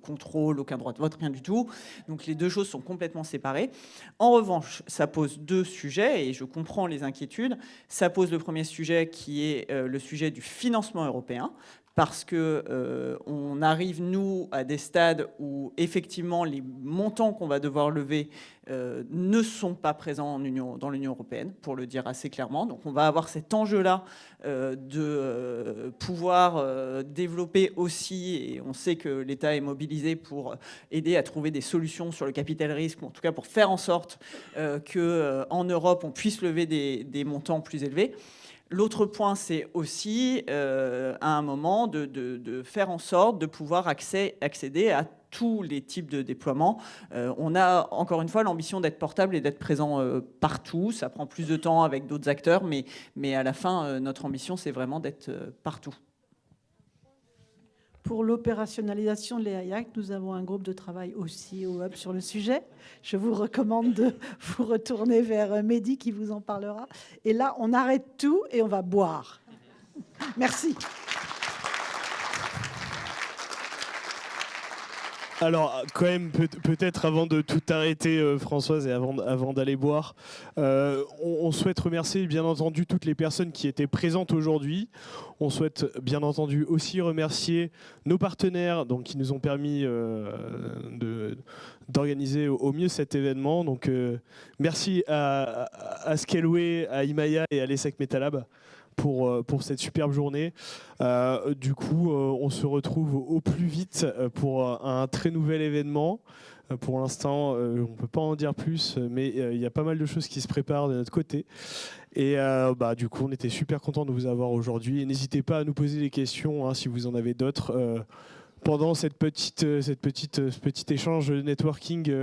contrôle, aucun droit de vote, rien du tout. Donc les deux choses sont complètement séparées. En revanche, ça pose deux sujets, et je comprends les inquiétudes. Ça pose le premier sujet qui est le sujet du financement européen. Parce que on arrive, nous, à des stades où, effectivement, les montants qu'on va devoir lever ne sont pas présents dans l'Union européenne, pour le dire assez clairement. Donc, on va avoir cet enjeu-là de pouvoir développer aussi, et on sait que l'État est mobilisé pour aider à trouver des solutions sur le capital risque, ou en tout cas pour faire en sorte qu'en Europe, on puisse lever des montants plus élevés. L'autre point, c'est aussi, à un moment, de faire en sorte de pouvoir accéder à tous les types de déploiements. On a, encore une fois, l'ambition d'être portable et d'être présent partout. Ça prend plus de temps avec d'autres acteurs, mais à la fin, notre ambition, c'est vraiment d'être partout. Pour l'opérationnalisation de l'AI Act, nous avons un groupe de travail aussi au Hub sur le sujet. Je vous recommande de vous retourner vers Mehdi qui vous en parlera. Et là, on arrête tout et on va boire. Merci. Alors, quand même, peut-être avant de tout arrêter, Françoise, et avant d'aller boire, on souhaite remercier, bien entendu, toutes les personnes qui étaient présentes aujourd'hui. On souhaite, bien entendu, aussi remercier nos partenaires donc, qui nous ont permis d'organiser au mieux cet événement. Donc, merci à Scaleway, à Imaya et à l'ESSEC Metalab pour cette superbe journée. Du coup, on se retrouve au plus vite pour un très nouvel événement. Pour l'instant, on ne peut pas en dire plus, mais il y a pas mal de choses qui se préparent de notre côté. Et du coup, on était super contents de vous avoir aujourd'hui. Et n'hésitez pas à nous poser des questions si vous en avez d'autres pendant ce petit échange de networking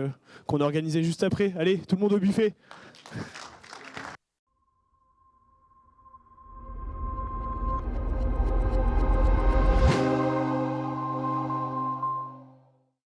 qu'on a organisé juste après. Allez, tout le monde au buffet.